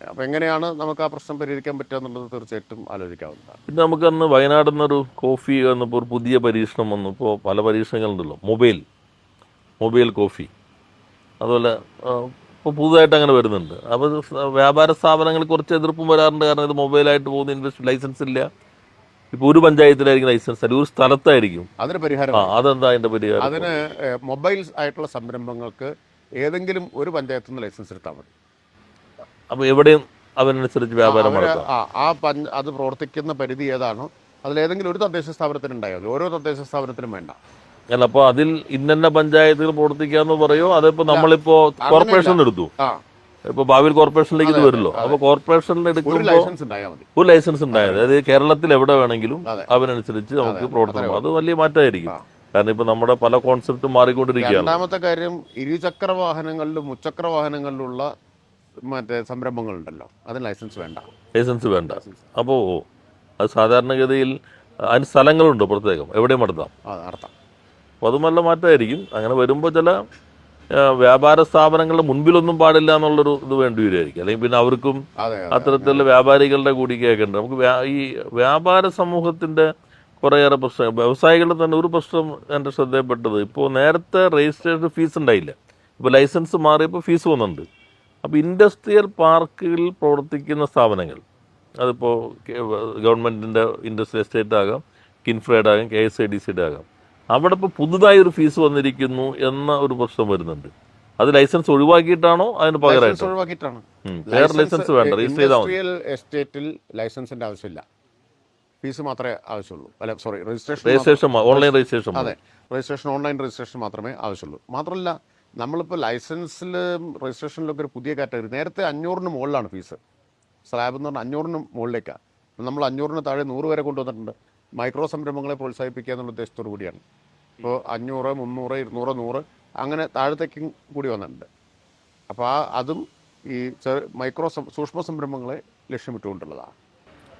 അപ്പം എങ്ങനെയാണ് നമുക്ക് ആ പ്രശ്നം പരിഹരിക്കാൻ പറ്റുക എന്നുള്ളത് തീർച്ചയായിട്ടും ആലോചിക്കാവുന്നതാണ്. പിന്നെ നമുക്കന്ന് വയനാട് നിന്നൊരു കോഫി വന്നപ്പോൾ ഒരു പുതിയ പരീക്ഷണം വന്നു. ഇപ്പോൾ പല പരീക്ഷണങ്ങളുണ്ടല്ലോ, മൊബൈൽ കോഫി. അതുപോലെ ഇപ്പോൾ പുതുതായിട്ട് അങ്ങനെ വരുന്നുണ്ട്. അപ്പോൾ വ്യാപാര സ്ഥാപനങ്ങളിൽ കുറച്ച് എതിർപ്പും വരാറുണ്ട്. കാരണം ഇത് മൊബൈലായിട്ട് പോകുന്ന ലൈസൻസ് ഇല്ല. ഇപ്പോൾ ഒരു പഞ്ചായത്തിലായിരിക്കും ലൈസൻസ്, അല്ലെങ്കിൽ ഒരു സ്ഥലത്തായിരിക്കും. അതിന് പരിഹാരം അതെന്താ അതിൻ്റെ പരിഹാരം? അതിന് മൊബൈൽ ആയിട്ടുള്ള സംരംഭങ്ങൾക്ക് ഏതെങ്കിലും ഒരു പഞ്ചായത്തിൽ നിന്ന് ലൈസൻസ് എടുത്താൽ മതി. അപ്പോൾ എവിടെയും അതിനനുസരിച്ച് വ്യാപാരം നടത്താം. അത് പ്രവർത്തിക്കുന്ന പരിധി ഏതാണോ അതിലേതെങ്കിലും ഒരു തദ്ദേശ സ്ഥാപനത്തിന് ഉണ്ടായാൽ ഓരോ തദ്ദേശ സ്ഥാപനത്തിനും വേണ്ട. അല്ല, അപ്പോൾ അതിൽ ഇന്ന പഞ്ചായത്തുകൾ പ്രവർത്തിക്കാന്ന് പറയോ? അതിപ്പോ നമ്മളിപ്പോ കോർപ്പറേഷൻ എടുത്തു, ഇപ്പൊ ഭാവിയിൽ കോർപ്പറേഷനിലേക്ക് ഇത് വരുമല്ലോ. അപ്പൊ കോർപ്പറേഷനിൽ എടുക്കുമ്പോൾ ഒരു ലൈസൻസ് ഉണ്ടായത്, അതായത് കേരളത്തിൽ എവിടെ വേണമെങ്കിലും അതിനനുസരിച്ച് നമുക്ക് പ്രവർത്തനം. അത് വലിയ മാറ്റമായിരിക്കും. കാരണം ഇപ്പൊ നമ്മുടെ പല കോൺസെപ്റ്റും മാറിക്കൊണ്ടിരിക്കുകയാണ്. രണ്ടാമത്തെ കാര്യം, ഇരുചക്ര വാഹനങ്ങളിലും മുച്ചക്ര വാഹനങ്ങളിലുള്ള മറ്റേ സംരംഭങ്ങളുണ്ടല്ലോ, അതിന് ലൈസൻസ് വേണ്ട. അപ്പോൾ അത് സാധാരണഗതിയിൽ അതിന് സ്ഥലങ്ങളുണ്ട് പ്രത്യേകം, എവിടെയും നടത്താം. അപ്പോൾ അതും നല്ല മാറ്റമായിരിക്കും. അങ്ങനെ വരുമ്പോൾ ചില വ്യാപാര സ്ഥാപനങ്ങളുടെ മുൻപിലൊന്നും പാടില്ല എന്നുള്ളൊരു ഇത് വേണ്ടി വരുമായിരിക്കും. അല്ലെങ്കിൽ പിന്നെ അവർക്കും അത്തരത്തിലുള്ള വ്യാപാരികളുടെ കൂടി കേൾക്കേണ്ടത്. നമുക്ക് ഈ വ്യാപാര സമൂഹത്തിന്റെ കുറേയേറെ പ്രശ്നം, വ്യവസായികളുടെ തന്നെ ഒരു പ്രശ്നം എൻ്റെ ശ്രദ്ധയിൽപ്പെട്ടത്, ഇപ്പോൾ നേരത്തെ രജിസ്ട്രേഷൻ ഫീസ് ഉണ്ടായില്ല, ഇപ്പോൾ ലൈസൻസ് മാറിയപ്പോൾ ഫീസ് വന്നിട്ടുണ്ട്. അപ്പോൾ ഇൻഡസ്ട്രിയൽ പാർക്കുകളിൽ പ്രവർത്തിക്കുന്ന സ്ഥാപനങ്ങൾ, അതിപ്പോൾ ഗവൺമെൻറ്റിൻ്റെ ഇൻഡസ്ട്രിയൽ എസ്റ്റേറ്റ് ആകാം, കിൻഫ്രയുടെ ആകാം, KSIDCയുടെ ആകാം, അവിടെ ഇപ്പോൾ പുതുതായി ഒരു ഫീസ് വന്നിരിക്കുന്നു എന്ന ഒരു പ്രശ്നം വരുന്നുണ്ട്. അത് ലൈസൻസ് ഒഴിവാക്കിയിട്ടാണോ അതിന് പകരമായിട്ടാണ്? ലൈസൻസ് വേണ്ട, രജിസ്റ്റർ ചെയ്താൽ മതി. എസ്റ്റേറ്റിൽ ലൈസൻസിന്റെ ആവശ്യമില്ല, ഫീസ് മാത്രമേ ആവശ്യമുള്ളൂ. അല്ല സോറി, രജിസ്ട്രേഷൻ ഓൺലൈൻ രജിസ്ട്രേഷൻ. അതെ, ഓൺലൈൻ രജിസ്ട്രേഷൻ മാത്രമേ ആവശ്യമുള്ളൂ. മാത്രമല്ല നമ്മളിപ്പോൾ ലൈസൻസിലും രജിസ്ട്രേഷനിലൊക്കെ ഒരു പുതിയ കാറ്റഗറി, നേരത്തെ 500-ന് മുകളിലാണ് ഫീസ്. സ്ലാബ് എന്ന് പറഞ്ഞാൽ 500-ന് മുകളിലേക്കാണ്. നമ്മൾ 500-ന് താഴെ 100 വരെ കൊണ്ടുവന്നിട്ടുണ്ട്. മൈക്രോ സംരംഭങ്ങളെ പ്രോത്സാഹിപ്പിക്കുക എന്നുള്ള ഉദ്ദേശത്തോടു കൂടിയാണ്. ഇപ്പോൾ 500, 300, 200, 100 അങ്ങനെ താഴത്തേക്കും കൂടി വന്നിട്ടുണ്ട്. അപ്പോൾ അതും ഈ സൂക്ഷ്മ സംരംഭങ്ങളെ ലക്ഷ്യമിട്ടുകൊണ്ടുള്ളതാണ്.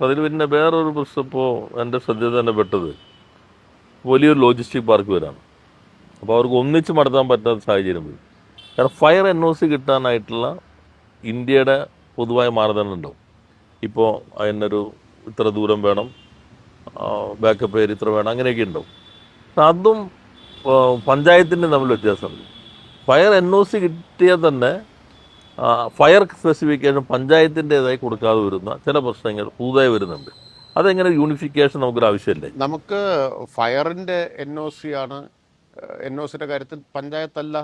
അതിൽ പിന്നെ വേറൊരു പ്രശ്നം ഇപ്പോൾ എൻ്റെ ശ്രദ്ധയിൽ തന്നെ പെട്ടത്, വലിയൊരു ലോജിസ്റ്റിക് പാർക്ക് വരാണ്. അപ്പോൾ അവർക്ക് ഒന്നിച്ച് നടത്താൻ പറ്റാത്ത സാഹചര്യം വരും. കാരണം ഫയർ NOC കിട്ടാനായിട്ടുള്ള ഇന്ത്യയുടെ പൊതുവായ മാനദണ്ഡം ഉണ്ടാവും. ഇപ്പോൾ അതിനൊരു ഇത്ര ദൂരം വേണം, ബാക്കപ്പ് ഏരിയ ഇത്ര വേണം, അങ്ങനെയൊക്കെ ഉണ്ടാവും. അതും പഞ്ചായത്തിൻ്റെ തമ്മിൽ വ്യത്യാസമുണ്ട്. ഫയർ NOC കിട്ടിയാൽ തന്നെ ഫയർ സ്പെസിഫിക്കേഷൻ പഞ്ചായത്തിൻ്റെതായി കൊടുക്കാതെ വരുന്ന ചില പ്രശ്നങ്ങൾ പുതുതായി വരുന്നുണ്ട്. അതെങ്ങനെ യൂണിഫിക്കേഷൻ നമുക്കൊരു ആവശ്യമില്ലേ? നമുക്ക് ഫയറിൻ്റെ NOC ആണ്. NOCയുടെ കാര്യത്തിൽ പഞ്ചായത്തല്ല,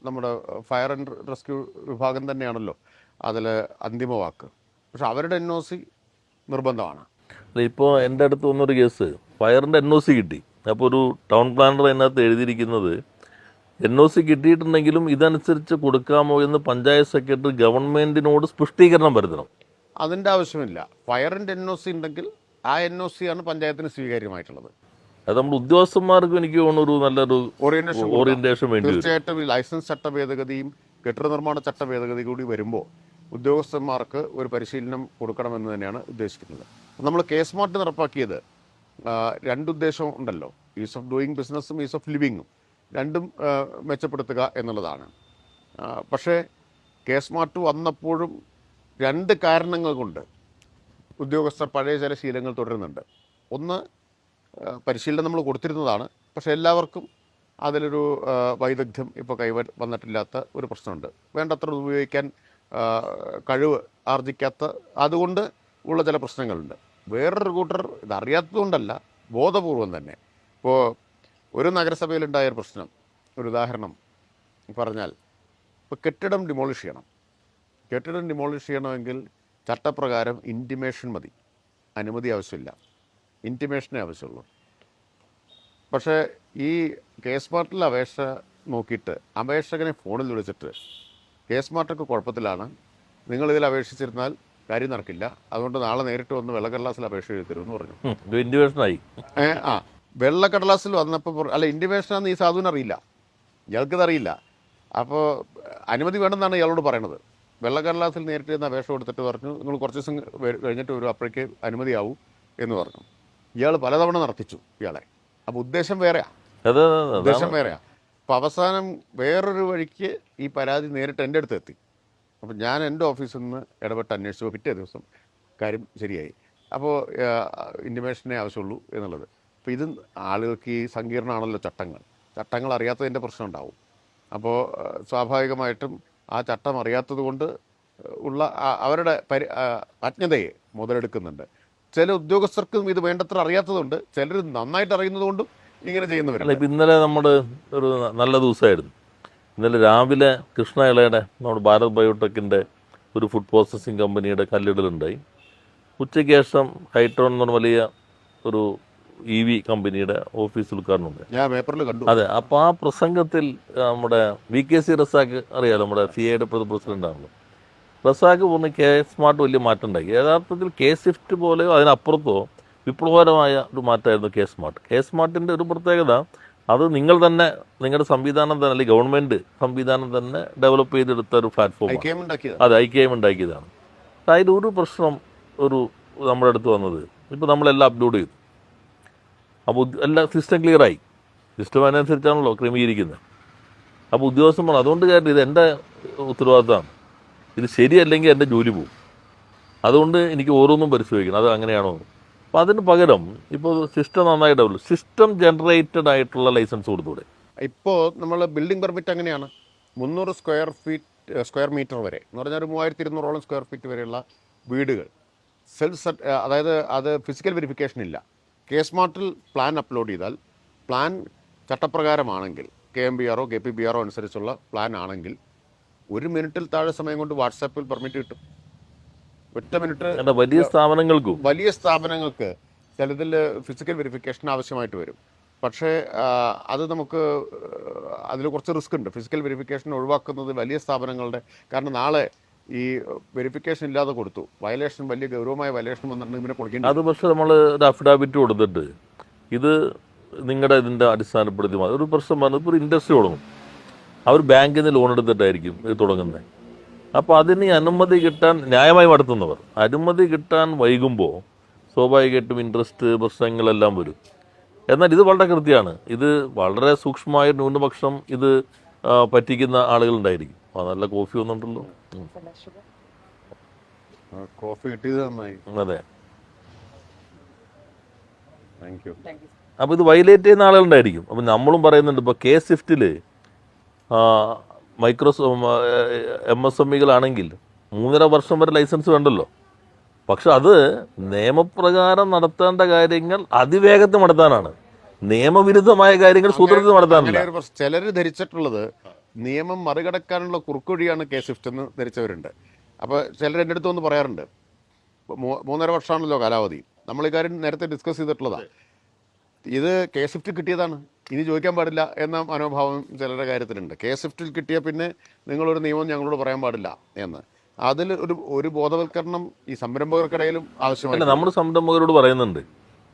നമ്മുടെ ഫയർ ആൻഡ് റെസ്ക്യൂ വിഭാഗം തന്നെയാണല്ലോ അതിൽ അന്തിമ വാക്ക്. പക്ഷെ അവരുടെ NOC നിർബന്ധമാണ്. ഇപ്പോൾ എൻ്റെ അടുത്ത് വന്നൊരു കേസ്, ഫയറിൻ്റെ NOC കിട്ടി. അപ്പോൾ ഒരു ടൗൺ പ്ലാനർ അതിനകത്ത് എഴുതിയിരിക്കുന്നത് NOC കിട്ടിയിട്ടുണ്ടെങ്കിലും ഇതനുസരിച്ച് കൊടുക്കാമോ എന്ന് പഞ്ചായത്ത് സെക്രട്ടറി ഗവൺമെൻറ്റിനോട് സ്പഷ്ടീകരണം വരുത്തണം. അതിൻ്റെ ആവശ്യമില്ല. ഫയറിൻ്റെ NOC ഉണ്ടെങ്കിൽ ആ NOC ആണ് പഞ്ചായത്തിന് സ്വീകാര്യമായിട്ടുള്ളത്. അത് നമ്മുടെ ഉദ്യോഗസ്ഥന്മാർക്കും എനിക്ക് തോന്നുന്നു ഒരു നല്ലൊരു ഓറിയന്റേഷൻ വേണ്ടി. തീർച്ചയായിട്ടും ഈ ലൈസൻസ് ചട്ട ഭേദഗതിയും കെട്ടിട നിർമ്മാണ ചട്ട ഭേദഗതി കൂടി വരുമ്പോൾ ഉദ്യോഗസ്ഥന്മാർക്ക് ഒരു പരിശീലനം കൊടുക്കണമെന്ന് തന്നെയാണ് ഉദ്ദേശിക്കുന്നത്. നമ്മൾ K-സ്മാർട്ട് നടപ്പാക്കിയത് രണ്ടുദ്ദേശം ഉണ്ടല്ലോ, ഈസ് ഓഫ് ഡൂയിങ് ബിസിനസ്സും ഈസ് ഓഫ് ലിവിങ്ങും രണ്ടും മെച്ചപ്പെടുത്തുക എന്നുള്ളതാണ്. പക്ഷേ K-സ്മാർട്ട് വന്നപ്പോഴും രണ്ട് കാരണങ്ങൾ കൊണ്ട് ഉദ്യോഗസ്ഥർ പഴയ ചില ശീലങ്ങൾ തുടരുന്നുണ്ട്. ഒന്ന്, പരിശീലനം നമ്മൾ കൊടുത്തിരുന്നതാണ്, പക്ഷേ എല്ലാവർക്കും അതിലൊരു വൈദഗ്ധ്യം ഇപ്പോൾ വന്നിട്ടില്ലാത്ത ഒരു പ്രശ്നമുണ്ട്. വേണ്ടത്ര ഉപയോഗിക്കാൻ കഴിവ് ആർജിക്കാത്ത അതുകൊണ്ട് ഉള്ള ചില പ്രശ്നങ്ങളുണ്ട്. വേറൊരു കൂട്ടർ ഇതറിയാത്തതുകൊണ്ടല്ല, ബോധപൂർവം തന്നെ. ഇപ്പോൾ ഒരു നഗരസഭയിലുണ്ടായൊരു പ്രശ്നം, ഒരു ഉദാഹരണം പറഞ്ഞാൽ, ഇപ്പോൾ കെട്ടിടം ഡിമോളിഷ് ചെയ്യണം. കെട്ടിടം ഡിമോളിഷ് ചെയ്യണമെങ്കിൽ ചട്ടപ്രകാരം ഇൻറ്റിമേഷൻ മതി, അനുമതി ആവശ്യമില്ല, ഇൻറ്റിമേഷനേ ആവശ്യമുള്ളൂ. പക്ഷേ ഈ K-സ്മാർട്ടിൽ അപേക്ഷ നോക്കിയിട്ട് അപേക്ഷകനെ ഫോണിൽ വിളിച്ചിട്ട് K-സ്മാർട്ടൊക്കെ കുഴപ്പത്തിലാണ്, നിങ്ങളിതിൽ അപേക്ഷിച്ചിരുന്നാൽ കാര്യം നടക്കില്ല, അതുകൊണ്ട് നാളെ നേരിട്ട് വന്ന് വെള്ളക്കടലാസിൽ അപേക്ഷ എഴുതി തരുമെന്ന് പറഞ്ഞു. ഇൻഡിവിജ്വലായി വെള്ളക്കടലാസിൽ വന്നപ്പോൾ അല്ല, ഇൻറ്റിമേഷനാണെന്ന് ഈ സാധുവിന് അറിയില്ല, ഇയാൾക്കിത് അറിയില്ല. അപ്പോൾ അനുമതി വേണമെന്നാണ് ഇയാളോട് പറയണത്. വെള്ളക്കടലാസിൽ നേരിട്ട് ചെന്ന് അപേക്ഷ കൊടുത്തിട്ട് പറഞ്ഞു, നിങ്ങൾ കുറച്ച് ദിവസം കഴിഞ്ഞിട്ട് വരും, അപ്പോഴേക്ക് അനുമതിയാവും എന്ന് പറഞ്ഞു. ഇയാൾ പലതവണ നടത്തിച്ചു ഇയാളെ. അപ്പോൾ ഉദ്ദേശം വേറെയാണ്, ഉദ്ദേശം വേറെയാണ്. അപ്പോൾ അവസാനം വേറൊരു വഴിക്ക് ഈ പരാതി നേരിട്ട് എൻ്റെ അടുത്ത് എത്തി. അപ്പോൾ ഞാൻ എൻ്റെ ഓഫീസിൽ നിന്ന് ഇടപെട്ട് അന്വേഷിച്ചപ്പോൾ പിറ്റേ ദിവസം കാര്യം ശരിയായി. അപ്പോൾ ഇൻറ്റിമേഷനേ ആവശ്യമുള്ളൂ എന്നുള്ളത്. അപ്പോൾ ഇത് ആളുകൾക്ക് ഈ സങ്കീർണമാണല്ലോ ചട്ടങ്ങൾ അറിയാത്തതിൻ്റെ പ്രശ്നം ഉണ്ടാവും. അപ്പോൾ സ്വാഭാവികമായിട്ടും ആ ചട്ടം അറിയാത്തത് കൊണ്ട് ഉള്ള അവരുടെ അജ്ഞതയെ മുതലെടുക്കുന്നുണ്ട്. ചില ഉദ്യോഗസ്ഥർക്കും ഇത് വേണ്ടത്ര അറിയാത്തതുകൊണ്ട്, ചിലർ നന്നായിട്ട് അറിയുന്നതുകൊണ്ടും ഇങ്ങനെ ചെയ്യുന്നവരല്ല. ഇപ്പം ഇന്നലെ നമ്മുടെ ഒരു നല്ല ദിവസമായിരുന്നു. ഇന്നലെ രാവിലെ കൃഷ്ണ ഇളയുടെ നമ്മുടെ ഭാരത് ബയോടെക്കിൻ്റെ ഒരു ഫുഡ് പ്രോസസ്സിങ് കമ്പനിയുടെ കല്ലിടലുണ്ടായി. ഉച്ചയ്ക്ക് ശേഷം ഹൈട്രോൺ എന്ന് പറഞ്ഞ വലിയ ഒരു EV കമ്പനിയുടെ ഓഫീസ് ഉദ്ഘാടനമുണ്ട്. ഞാൻ പേപ്പറിൽ കണ്ടു. അതെ. അപ്പോൾ ആ പ്രസംഗത്തിൽ നമ്മുടെ VKC റസാഖ് അറിയാലോ, നമ്മുടെ CIയുടെ പ്രസിഡൻ്റാണല്ലോ. റസാഖ് പറഞ്ഞ് K-സ്മാർട്ട് വലിയ മാറ്റം ഉണ്ടാക്കി. യഥാർത്ഥത്തിൽ K-സ്വിഫ്റ്റ് പോലെയോ അതിനപ്പുറത്തോ വിപ്ലവകരമായ ഒരു മാറ്റമായിരുന്നു K-സ്മാർട്ട്. K-സ്മാർട്ടിൻ്റെ ഒരു പ്രത്യേകത, അത് നിങ്ങൾ തന്നെ, നിങ്ങളുടെ സംവിധാനം തന്നെ, അല്ലെങ്കിൽ ഗവൺമെൻറ് സംവിധാനം തന്നെ ഡെവലപ്പ് ചെയ്തെടുത്ത ഒരു പ്ലാറ്റ്ഫോം. അത് IKM ഉണ്ടാക്കിയതാണ്. അതിലൊരു പ്രശ്നം നമ്മുടെ അടുത്ത് വന്നത്, ഇപ്പോൾ നമ്മളെല്ലാം അപ്ലോഡ് ചെയ്തു, അപ്പോൾ എല്ലാം സിസ്റ്റം ക്ലിയറായി. സിസ്റ്റം അതിനനുസരിച്ചാണല്ലോ ക്രമീകരിക്കുന്നത്. അപ്പോൾ ഉദ്യോഗസ്ഥന്മാർ അതുകൊണ്ട് കാര്യം ഇത് എൻ്റെ ഉത്തരവാദിത്തമാണ്, ഇത് ശരിയല്ലെങ്കിൽ എൻ്റെ ജോലി പോകും, അതുകൊണ്ട് എനിക്ക് ഓരോന്നും പരിശോധിക്കണം അത് അങ്ങനെയാണോ. അപ്പോൾ അതിന് പകരം ഇപ്പോൾ സിസ്റ്റം നന്നായി ഡെവലപ്പ്, സിസ്റ്റം ജനറേറ്റഡ് ആയിട്ടുള്ള ലൈസൻസ് കൊടുത്തൂടെ. ഇപ്പോൾ നമ്മൾ ബിൽഡിംഗ് പെർമിറ്റ് അങ്ങനെയാണ്, 300 സ്ക്വയർ മീറ്റർ വരെ എന്ന് പറഞ്ഞാൽ 3200ഓളം സ്ക്വയർ ഫീറ്റ് വരെയുള്ള വീടുകൾ അതായത് അത് ഫിസിക്കൽ വെരിഫിക്കേഷൻ ഇല്ല. K-സ്മാർട്ടിൽ പ്ലാൻ അപ്ലോഡ് ചെയ്താൽ, പ്ലാൻ ചട്ടപ്രകാരമാണെങ്കിൽ, KMBRO KPBRO അനുസരിച്ചുള്ള പ്ലാൻ ആണെങ്കിൽ 1 മിനിറ്റിൽ താഴെ സമയം കൊണ്ട് വാട്സാപ്പിൽ പെർമിറ്റ് കിട്ടും. 1 മിനിറ്റ്. വലിയ സ്ഥാപനങ്ങൾക്ക് ചിലതിൽ ഫിസിക്കൽ വെരിഫിക്കേഷൻ ആവശ്യമായിട്ട് വരും. പക്ഷേ അത് നമുക്ക് അതിൽ കുറച്ച് റിസ്ക് ഉണ്ട്. ഫിസിക്കൽ വെരിഫിക്കേഷൻ ഒഴിവാക്കുന്നത് വലിയ സ്ഥാപനങ്ങളുടെ, കാരണം നാളെ ഈ വെരിഫിക്കേഷൻ ഇല്ലാതെ കൊടുത്തു, വയലേഷൻ, വലിയ ഗൗരവമായ വയലേഷൻ വന്നിട്ടുണ്ടെങ്കിൽ ഇവരെ കൊടുക്കേണ്ടി. അത് പക്ഷേ നമ്മൾ ഒരു അഫിഡാവിറ്റ് കൊടുത്തിട്ട് ഇത് നിങ്ങളുടെ ഇതിൻ്റെ അടിസ്ഥാനപ്പെടുത്തി ഒരു പ്രശ്നം പറഞ്ഞത്, ഇപ്പോൾ ഒരു ഇൻഡസ്ട്രി തുടങ്ങും, അവർ ബാങ്കിൽ നിന്ന് ലോൺ എടുത്തിട്ടായിരിക്കും ഇത് തുടങ്ങുന്നത്. അപ്പോൾ അതിന് അനുമതി കിട്ടാൻ, ന്യായമായി നടത്തുന്നവർ അനുമതി കിട്ടാൻ വൈകുമ്പോൾ സ്വാഭാവികമായിട്ടും ഇൻട്രസ്റ്റ് പ്രശ്നങ്ങളെല്ലാം വരും. എന്നാൽ ഇത് വളരെ കൃത്യമാണ്, ഇത് വളരെ സൂക്ഷ്മമായ ന്യൂനപക്ഷം ഇത് പറ്റിക്കുന്ന ആളുകളുണ്ടായിരിക്കും. നല്ല കോഫി വന്നിട്ടുണ്ടല്ലോ. കോഫി കിട്ടിയത് നന്നായി. അതെ, താങ്ക് യു. അപ്പോൾ ഇത് വയലേറ്റ് ചെയ്യുന്ന ആളുകളുണ്ടായിരിക്കും. അപ്പം നമ്മളും പറയുന്നുണ്ട്, ഇപ്പോൾ K-സ്വിഫ്റ്റിൽ MSMEകളാണെങ്കിൽ 3.5 വർഷം വരെ ലൈസൻസ് വേണ്ടല്ലോ. പക്ഷെ അത് നിയമപ്രകാരം നടത്തേണ്ട കാര്യങ്ങൾ അതിവേഗത്തിൽ നടത്താനാണ്, നിയമവിരുദ്ധമായ കാര്യങ്ങൾ സൂത്രത്തിൽ നടത്താനില്ല. ചിലർ ധരിച്ചിട്ടുള്ളത് നിയമം മറികടക്കാനുള്ള കുറുക്കുവഴിയാണ് K-സ്വിഫ്റ്റ് എന്ന് ധരിച്ചവരുണ്ട്. അപ്പോൾ ചിലർ എൻ്റെ അടുത്ത് വന്ന് പറയാറുണ്ട്, 3.5 വർഷമാണല്ലോ കാലാവധി, നമ്മൾ ഈ കാര്യം നേരത്തെ ഡിസ്കസ് ചെയ്തിട്ടുള്ളതാണ്, ഇത് K-സ്വിഫ്റ്റ് കിട്ടിയതാണ്, ഇനി ചോദിക്കാൻ പാടില്ല എന്ന മനോഭാവം ചിലരുടെ കാര്യത്തിലുണ്ട്. K-സ്വിഫ്റ്റിൽ കിട്ടിയ പിന്നെ നിങ്ങളൊരു നിയമം ഞങ്ങളോട് പറയാൻ പാടില്ല എന്ന്. അതിൽ ഒരു ബോധവൽക്കരണം ഈ സംരംഭകർക്കിടയിലും ആവശ്യമാണ്. നമ്മൾ സംരംഭകരോട് പറയുന്നുണ്ട്,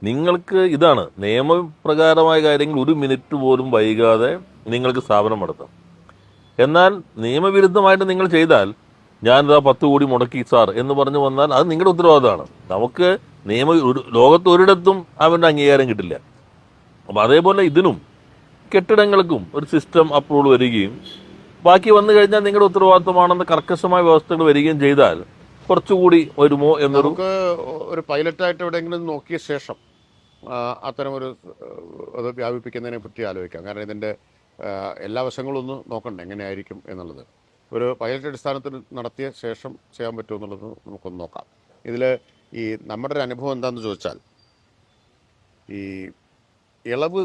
നിങ്ങൾക്ക് ഇതാണ് നിയമപ്രകാരമായ കാര്യങ്ങൾ 1 മിനിറ്റ് പോലും വൈകാതെ നിങ്ങൾക്ക് സ്ഥാപനം നടത്താം. എന്നാൽ നിയമവിരുദ്ധമായിട്ട് നിങ്ങൾ ചെയ്താൽ ഞാനിതാ 10 കോടി മുടക്കി സാർ എന്ന് പറഞ്ഞു വന്നാൽ അത് നിങ്ങളുടെ ഉത്തരവാദിത്തമാണ്. നമുക്ക് ലോകത്ത് ഒരിടത്തും അവൻ്റെ അംഗീകാരം കിട്ടില്ല. അപ്പോൾ അതേപോലെ ഇതിനും കെട്ടിടങ്ങൾക്കും ഒരു സിസ്റ്റം അപ്രൂവൽ വരികയും ബാക്കി വന്നു കഴിഞ്ഞാൽ നിങ്ങളുടെ ഉത്തരവാദിത്തമാണെന്ന് കർക്കശമായ വ്യവസ്ഥകൾ വരികയും ചെയ്താൽ കുറച്ചുകൂടി വരുമോ എന്നൊരു നമുക്ക് ഒരു പൈലറ്റായിട്ട് എവിടെയെങ്കിലും നോക്കിയ ശേഷം അത്തരം ഒരു അത് വ്യാപിപ്പിക്കുന്നതിനെ പറ്റി ആലോചിക്കാം. കാരണം ഇതിൻ്റെ എല്ലാ വശങ്ങളും ഒന്ന് നോക്കണ്ടേ എങ്ങനെയായിരിക്കും എന്നുള്ളത്. ഒരു പൈലറ്റ് അടിസ്ഥാനത്തിൽ നടത്തിയ ശേഷം ചെയ്യാൻ പറ്റുമോ എന്നുള്ളത് നമുക്കൊന്ന് നോക്കാം. ഇതിൽ ഈ നമ്മുടെ ഒരു അനുഭവം എന്താണെന്ന് ചോദിച്ചാൽ, ഈ ഇളവ്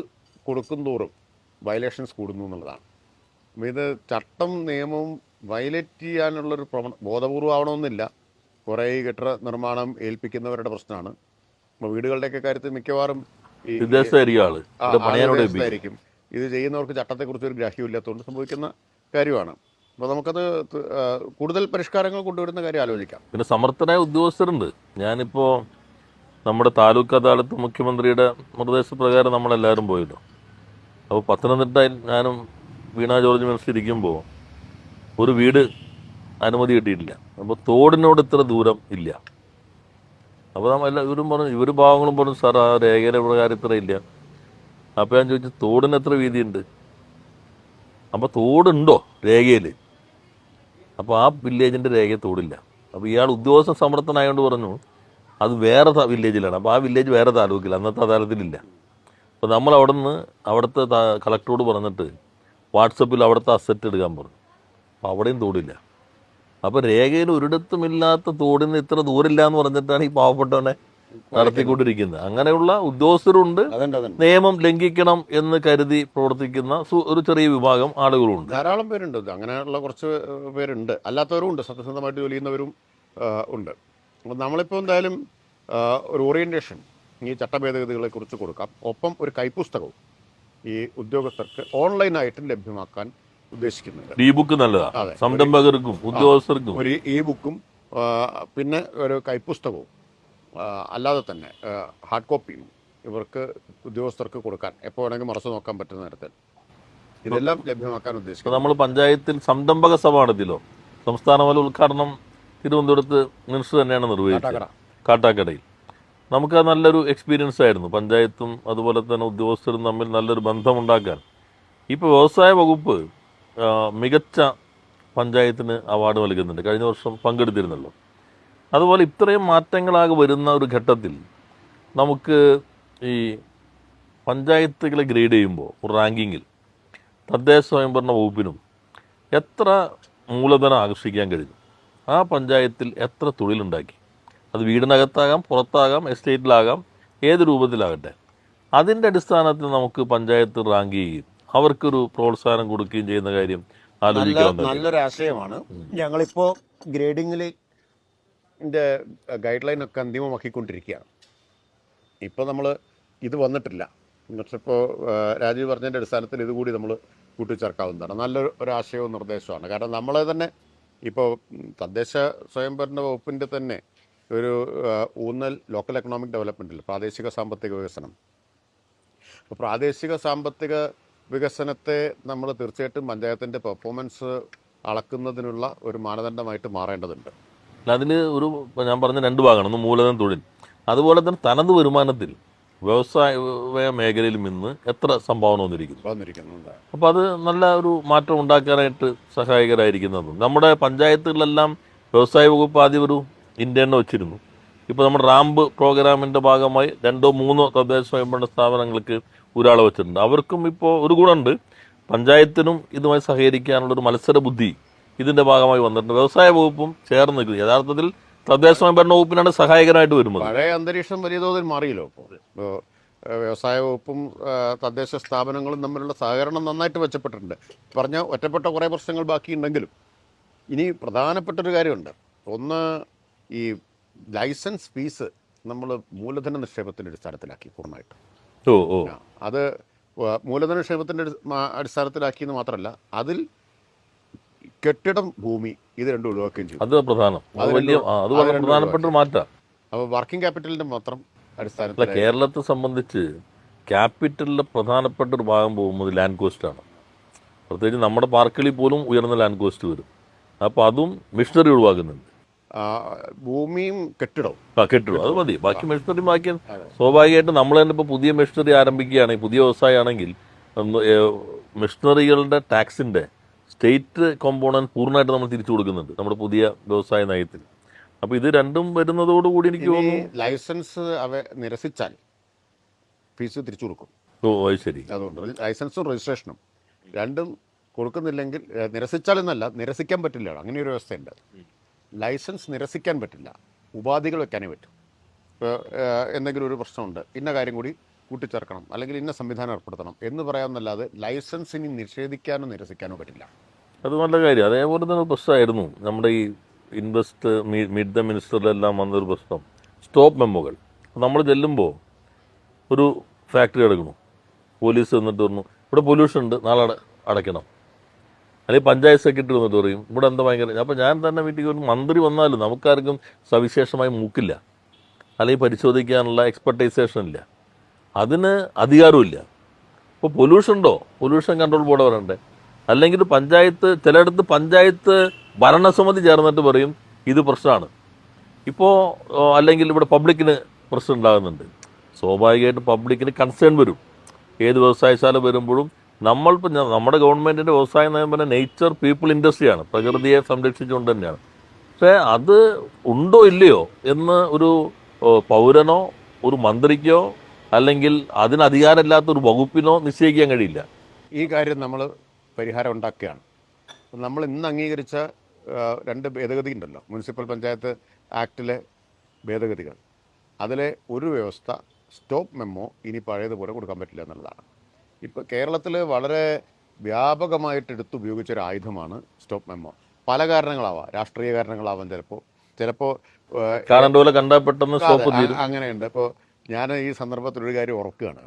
കൊടുക്കുന്തോറും വയലേഷൻസ് കൂടുന്നു എന്നുള്ളതാണ്. അപ്പോൾ ഇത് ചട്ടം നിയമവും വയലേറ്റ് ചെയ്യാനുള്ളൊരു ബോധപൂർവം ആവണമെന്നില്ല. കുറേ ഈ കെട്ടിട നിർമ്മാണം ഏൽപ്പിക്കുന്നവരുടെ പ്രശ്നമാണ്. അപ്പോൾ വീടുകളുടെയൊക്കെ കാര്യത്തിൽ മിക്കവാറും ഈ വിദേശത്തായിരിക്കും. ഇത് ചെയ്യുന്നവർക്ക് ചട്ടത്തെക്കുറിച്ച് ഒരു ഗ്രാഹ്യമില്ലാത്തതുകൊണ്ട് സംഭവിക്കുന്ന കാര്യമാണ്. അപ്പോൾ നമുക്കത് കൂടുതൽ പരിഷ്കാരങ്ങൾ കൊണ്ടുവരുന്ന കാര്യം ആലോചിക്കാം. പിന്നെ സമർത്ഥനായ ഉദ്യോഗസ്ഥരുണ്ട്. ഞാനിപ്പോൾ നമ്മുടെ താലൂക്ക് അദാലത്ത് മുഖ്യമന്ത്രിയുടെ നിർദ്ദേശപ്രകാരം നമ്മളെല്ലാവരും പോയല്ലോ. അപ്പോൾ പത്തനംതിട്ടയിൽ ഞാനും വീണ ജോർജ് മിനിസ്റ്റർ ഇരിക്കുമ്പോൾ ഒരു വീട് അനുമതി കിട്ടിയിട്ടില്ല. അപ്പോൾ തോടിനോട് ഇത്ര ദൂരം ഇല്ല. അപ്പോൾ ഇവരും പറഞ്ഞു, ഇവർ ഭാവങ്ങളും പറഞ്ഞു സാർ ആ രേഖയുടെ പ്രകാരം ഇത്ര ഇല്ല. അപ്പോൾ ഞാൻ ചോദിച്ചു തോടിന് എത്ര വീതിയുണ്ട്? അപ്പോൾ തോടുണ്ടോ രേഖയിൽ? അപ്പോൾ ആ വില്ലേജിൻ്റെ രേഖ തോടില്ല. അപ്പോൾ ഇയാൾ ഉദ്യോഗസ്ഥ സമർത്ഥനായതുകൊണ്ട് പറഞ്ഞു അത് വേറെ വില്ലേജിലാണ്. അപ്പോൾ ആ വില്ലേജ് വേറെ താലൂക്കില്ല, അന്നത്തെ അദാലത്തിലില്ല. അപ്പോൾ നമ്മൾ അവിടുത്തെ കളക്ടറോട് പറഞ്ഞിട്ട് വാട്സപ്പിൽ അവിടുത്തെ അസറ്റ് എടുക്കാൻ പറഞ്ഞു. അപ്പോൾ അവിടെയും തോടില്ല. അപ്പോൾ രേഖയിൽ ഒരിടത്തുമില്ലാത്ത തോടിന് ഇത്ര ദൂരമില്ല എന്ന് പറഞ്ഞിട്ടാണ് ഈ പാവപ്പെട്ടവനെ നടത്തിക്കൊണ്ടിരിക്കുന്നത്. അങ്ങനെയുള്ള ഉദ്യോഗസ്ഥരുണ്ട്, നിയമം ലംഘിക്കണം എന്ന് കരുതി പ്രവർത്തിക്കുന്ന ഒരു ചെറിയ വിഭാഗം ആളുകളുണ്ട്. ധാരാളം പേരുണ്ട്. അങ്ങനെയുള്ള കുറച്ച് പേരുണ്ട്, അല്ലാത്തവരും ഉണ്ട്, സത്യസന്ധമായിട്ട് ജോലി ചെയ്യുന്നവരും ഉണ്ട്. അപ്പോൾ നമ്മളിപ്പോൾ എന്തായാലും ഒരു ഓറിയന്റേഷൻ ഈ ചട്ടഭേദഗതികളെ കുറിച്ച് കൊടുക്കാം. ഒപ്പം ഒരു കൈപ്പുസ്തകവും ഈ ഉദ്യോഗസ്ഥർക്ക് ഓൺലൈനായിട്ടും ലഭ്യമാക്കാൻ ഉദ്ദേശിക്കുന്നുണ്ട്. ഇ ബുക്ക് നല്ലതാണ് സംരംഭകർക്കും ഉദ്യോഗസ്ഥർക്കും. ഒരു ഇ ബുക്കും പിന്നെ ഒരു കൈപ്പുസ്തകവും അല്ലാതെ തന്നെ ഹാർഡ് കോപ്പിയും ഇവർക്ക് ഉദ്യോഗസ്ഥർക്ക് കൊടുക്കാൻ എപ്പോൾ വേണമെങ്കിൽ മറച്ചു നോക്കാൻ പറ്റുന്ന തരത്തിൽ ഇതെല്ലാം ലഭ്യമാക്കാൻ ഉദ്ദേശിക്കുന്നു. നമ്മൾ പഞ്ചായത്തിൽ സംരംഭക സഭ നടത്തിയല്ലോ. സംസ്ഥാനതല ഉദ്ഘാടനം തിരുവനന്തപുരത്ത് മിനിസ്റ്റർ തന്നെയാണ് നിർവഹിച്ചത്, കാട്ടാക്കടയിൽ. നമുക്ക് നല്ലൊരു എക്സ്പീരിയൻസ് ആയിരുന്നു. പഞ്ചായത്തും അതുപോലെ തന്നെ ഉദ്യോഗസ്ഥരും തമ്മിൽ നല്ലൊരു ബന്ധമുണ്ടാക്കാൻ. ഇപ്പോൾ വ്യവസായ വകുപ്പ് മികച്ച പഞ്ചായത്തിന് അവാർഡ് നൽകുന്നുണ്ട്. കഴിഞ്ഞ വർഷം പങ്കെടുത്തിരുന്നല്ലോ. അതുപോലെ ഇത്രയും മാറ്റങ്ങളാകെ വരുന്ന ഒരു ഘട്ടത്തിൽ നമുക്ക് ഈ പഞ്ചായത്തുകളെ ഗ്രേഡ് ചെയ്യുമ്പോൾ ഒരു റാങ്കിങ്ങിൽ തദ്ദേശ സ്വയംഭരണ വകുപ്പിനും എത്ര മൂലധനം ആകർഷിക്കാൻ കഴിഞ്ഞു, ആ പഞ്ചായത്തിൽ എത്ര തൊഴിലുണ്ടാക്കി, അത് വീടിനകത്താകാം, പുറത്താകാം, എസ്റ്റേറ്റിലാകാം, ഏത് രൂപത്തിലാകട്ടെ, അതിൻ്റെ അടിസ്ഥാനത്തിൽ നമുക്ക് പഞ്ചായത്ത് റാങ്ക് ചെയ്യുകയും അവർക്കൊരു പ്രോത്സാഹനം കൊടുക്കുകയും ചെയ്യുന്ന കാര്യം ആലോചിക്കാൻ നല്ലൊരു ആശയമാണ്. ഞങ്ങളിപ്പോൾ ഗ്രേഡിങ്ങിൽ ഗൈഡ് ലൈൻ ഒക്കെ അന്തിമമാക്കിക്കൊണ്ടിരിക്കുകയാണ്. ഇപ്പോൾ നമ്മൾ ഇത് വന്നിട്ടില്ല. പക്ഷെ ഇപ്പോൾ രാജീവ് പറഞ്ഞതിൻ്റെ അടിസ്ഥാനത്തിൽ ഇതുകൂടി നമ്മൾ കൂട്ടിച്ചേർക്കാവുന്നതാണ്. നല്ലൊരു ആശയവും നിർദ്ദേശമാണ്. കാരണം നമ്മളെ തന്നെ ഇപ്പോൾ തദ്ദേശ സ്വയംഭരണ വകുപ്പിൻ്റെ തന്നെ ഒരു ഊന്നൽ ലോക്കൽ എക്കണോമിക് ഡെവലപ്മെൻറ്റിൽ പ്രാദേശിക സാമ്പത്തിക വികസനം. അപ്പോൾ പ്രാദേശിക സാമ്പത്തിക വികസനത്തെ നമ്മൾ തീർച്ചയായിട്ടും പഞ്ചായത്തിൻ്റെ പെർഫോമൻസ് അളക്കുന്നതിനുള്ള ഒരു മാനദണ്ഡമായിട്ട് മാറേണ്ടതുണ്ട്. അതിൽ ഞാൻ പറഞ്ഞ രണ്ട് ഭാഗമാണ്. ഒന്ന് മൂലധനം, തൊഴിൽ. അതുപോലെ തന്നെ തനത് വരുമാനത്തിൽ വ്യവസായ മേഖലയിൽ നിന്ന് എത്ര സംഭാവന വന്നിരിക്കുന്നു. അപ്പോൾ അത് നല്ല ഒരു മാറ്റം ഉണ്ടാക്കാനായിട്ട് സഹായകരമായിരിക്കുന്നതും. നമ്മുടെ പഞ്ചായത്തുകളിലെല്ലാം വ്യവസായ വകുപ്പ് ആദ്യം ഒരു ഇന്റേണിനെ വെച്ചിരുന്നു. ഇപ്പോൾ നമ്മുടെ റാമ്പ് പ്രോഗ്രാമിൻ്റെ ഭാഗമായി 2-3 തദ്ദേശ സ്വയംഭരണ സ്ഥാപനങ്ങൾക്ക് ഒരാളെ വെച്ചിട്ടുണ്ട്. അവർക്കും ഇപ്പോൾ ഒരു ഗുണമുണ്ട്, പഞ്ചായത്തിനും ഇതുമായി സഹകരിക്കാനുള്ളൊരു മത്സര ബുദ്ധി ഇതിൻ്റെ ഭാഗമായി വന്നിട്ടുണ്ട്. വ്യവസായ വകുപ്പും ചേർന്ന് നിൽക്കുന്നത് യഥാർത്ഥത്തിൽ തദ്ദേശ സ്വയംഭരണ വകുപ്പിനാണ് സഹായകരമായിട്ട് വരുന്നത്. പഴയ അന്തരീക്ഷം വലിയ തോതിൽ മാറിയല്ലോ. ഇപ്പോൾ വ്യവസായ വകുപ്പും തദ്ദേശ സ്ഥാപനങ്ങളും തമ്മിലുള്ള സഹകരണം നന്നായിട്ട് മെച്ചപ്പെട്ടിട്ടുണ്ട്. പറഞ്ഞ ഒറ്റപ്പെട്ട കുറേ പ്രശ്നങ്ങൾ ബാക്കിയുണ്ടെങ്കിലും ഇനി പ്രധാനപ്പെട്ടൊരു കാര്യമുണ്ട്. ഒന്ന്, ഈ ലൈസൻസ് ഫീസ് നമ്മൾ മൂലധന നിക്ഷേപത്തിൻ്റെ അടിസ്ഥാനത്തിലാക്കി പൂർണ്ണമായിട്ട്. അത് മൂലധന നിക്ഷേപത്തിൻ്റെ അടിസ്ഥാനത്തിലാക്കിയെന്ന് മാത്രമല്ല, അതിൽ കെട്ടിടം, ഭൂമി ഇത് രണ്ടും ഒഴിവാക്കുകയും ചെയ്യും. അത് പ്രധാനം, പ്രധാനപ്പെട്ട മാറ്റം. അപ്പോൾ വർക്കിംഗ് ക്യാപിറ്റലിൻ്റെ മാത്രം അടിസ്ഥാനത്തിൽ കേരളത്തെ സംബന്ധിച്ച് ക്യാപിറ്റലിലെ പ്രധാനപ്പെട്ട ഒരു ഭാഗം പോകുന്നത് ലാൻഡ് കോസ്റ്റാണ്. പ്രത്യേകിച്ച് നമ്മുടെ പാർക്കുകളിൽ പോലും ഉയർന്ന ലാൻഡ് കോസ്റ്റ് വരും. അപ്പോൾ അതും മിഷണറി ഒഴിവാക്കുന്നുണ്ട്. ആ, ഭൂമിയും കെട്ടിടവും. കെട്ടിടും അത് മതി, ബാക്കി മെഷീനറി ബാക്കി സ്വാഭാവികമായിട്ടും നമ്മൾ തന്നെ ഇപ്പോൾ പുതിയ മെഷീനറി ആരംഭിക്കുകയാണെങ്കിൽ, പുതിയ വ്യവസായമാണെങ്കിൽ മെഷീനറികളുടെ ടാക്സിന്റെ സ്റ്റേറ്റ് കോമ്പോണന്റ് പൂർണ്ണമായിട്ട് നമ്മൾ തിരിച്ചു കൊടുക്കുന്നുണ്ട് നമ്മുടെ പുതിയ വ്യവസായ നയത്തിൽ. അപ്പോൾ ഇത് രണ്ടും വരുന്നതോടുകൂടി എനിക്ക് ഇനി തോന്നുന്നു ലൈസൻസ് നിരസിച്ചാൽ ഫീസ് തിരിച്ചു കൊടുക്കും. അത് ശരി. അതുകൊണ്ട് ലൈസൻസും രജിസ്ട്രേഷനും രണ്ടും കൊടുക്കുന്നില്ലെങ്കിൽ നിരസിച്ചാൽ എന്നല്ല, നിരസിക്കാൻ പറ്റില്ല. അങ്ങനെ ഒരു വ്യവസ്ഥയുണ്ട്. ലൈസൻസ് നിരസിക്കാൻ പറ്റില്ല, ഉപാധികൾ വെക്കാനേ പറ്റും. ഇപ്പോൾ എന്തെങ്കിലും ഒരു പ്രശ്നമുണ്ട്, ഇന്ന കാര്യം കൂടി കൂട്ടിച്ചേർക്കണം, അല്ലെങ്കിൽ ഇന്ന സംവിധാനം ഏർപ്പെടുത്തണം എന്ന് പറയാമെന്നല്ലാതെ ലൈസൻസ് ഇനി നിഷേധിക്കാനോ നിരസിക്കാനോ പറ്റില്ല. അത് നല്ല കാര്യം. അതേപോലെ തന്നെ പ്രശ്നമായിരുന്നു നമ്മുടെ ഈ മീറ്റ് ദ മിനിസ്റ്ററിലെല്ലാം വന്നൊരു പ്രശ്നം, സ്റ്റോപ്പ് മെമ്മോകൾ. നമ്മൾ ചെല്ലുമ്പോൾ ഒരു ഫാക്ടറി അടക്കണം, പോലീസ് വന്നിട്ട് പറഞ്ഞു ഇവിടെ പൊല്യൂഷൻ ഉണ്ട്, നാളെ അടയ്ക്കണം. അല്ലെങ്കിൽ പഞ്ചായത്ത് സെക്രട്ടറി വന്നിട്ട് പറയും ഇവിടെ എന്താ ഭയങ്കര. അപ്പോൾ ഞാൻ തന്നെ വീട്ടിൽ ഒരു മന്ത്രി വന്നാലും നമുക്കാർക്കും സവിശേഷമായി മൂക്കില്ല, അല്ലെങ്കിൽ പരിശോധിക്കാനുള്ള എക്സ്പെർട്ടൈസേഷൻ ഇല്ല, അതിന് അധികാരമില്ല. ഇപ്പോൾ പൊല്യൂഷൻ ഉണ്ടോ, പൊല്യൂഷൻ കൺട്രോൾ ബോർഡ് പറയണ്ടേ, അല്ലെങ്കിൽ പഞ്ചായത്ത്, ചിലയിടത്ത് പഞ്ചായത്ത് ഭരണസമിതി ചേർന്നിട്ട് പറയും ഇത് പ്രശ്നമാണ്. ഇപ്പോൾ അല്ലെങ്കിൽ ഇവിടെ പബ്ലിക്കിന് പ്രശ്നം ഉണ്ടാകുന്നുണ്ട്, സ്വാഭാവികമായിട്ട് പബ്ലിക്കിന് കൺസേൺ വരും. ഏത് വ്യവസായശാല വരുമ്പോഴും നമ്മളിപ്പോൾ നമ്മുടെ ഗവൺമെൻറ്റിൻ്റെ വ്യവസായ നയം പറഞ്ഞാൽ നേച്ചർ പീപ്പിൾ ഇൻഡസ്ട്രിയാണ്, പ്രകൃതിയെ സംരക്ഷിച്ചുകൊണ്ട് തന്നെയാണ്. പക്ഷേ അത് ഉണ്ടോ ഇല്ലയോ എന്ന് ഒരു പൗരനോ ഒരു മന്ത്രിക്കോ അല്ലെങ്കിൽ അതിന് അധികാരമില്ലാത്ത ഒരു വകുപ്പിനോ നിശ്ചയിക്കാൻ കഴിയില്ല. ഈ കാര്യം നമ്മൾ പരിഹാരം ഉണ്ടാക്കുകയാണ്. നമ്മൾ ഇന്ന് അംഗീകരിച്ച 2 ഭേദഗതി ഉണ്ടല്ലോ, മുനിസിപ്പൽ പഞ്ചായത്ത് ആക്ടിലെ ഭേദഗതികൾ. അതിലെ ഒരു വ്യവസ്ഥ സ്റ്റോപ്പ് മെമ്മോ ഇനി പഴയതുപോലെ കൊടുക്കാൻ പറ്റില്ല എന്നുള്ളതാണ്. ഇപ്പോൾ കേരളത്തിൽ വളരെ വ്യാപകമായിട്ട് എടുത്തുപയോഗിച്ചൊരു ആയുധമാണ് സ്റ്റോപ്പ് മെമ്മോ. പല കാരണങ്ങളാവാം, രാഷ്ട്രീയ കാരണങ്ങളാവാം, ചിലപ്പോൾ കാണേണ്ട പോലെ കണ്ടാൽ പെട്ടെന്ന് സ്റ്റോപ്പ് തീരും. അങ്ങനെയുണ്ട്. ഇപ്പോൾ ഞാൻ ഈ സന്ദർഭത്തിൽ ഒരു കാര്യം ഓർക്കുകയാണ്.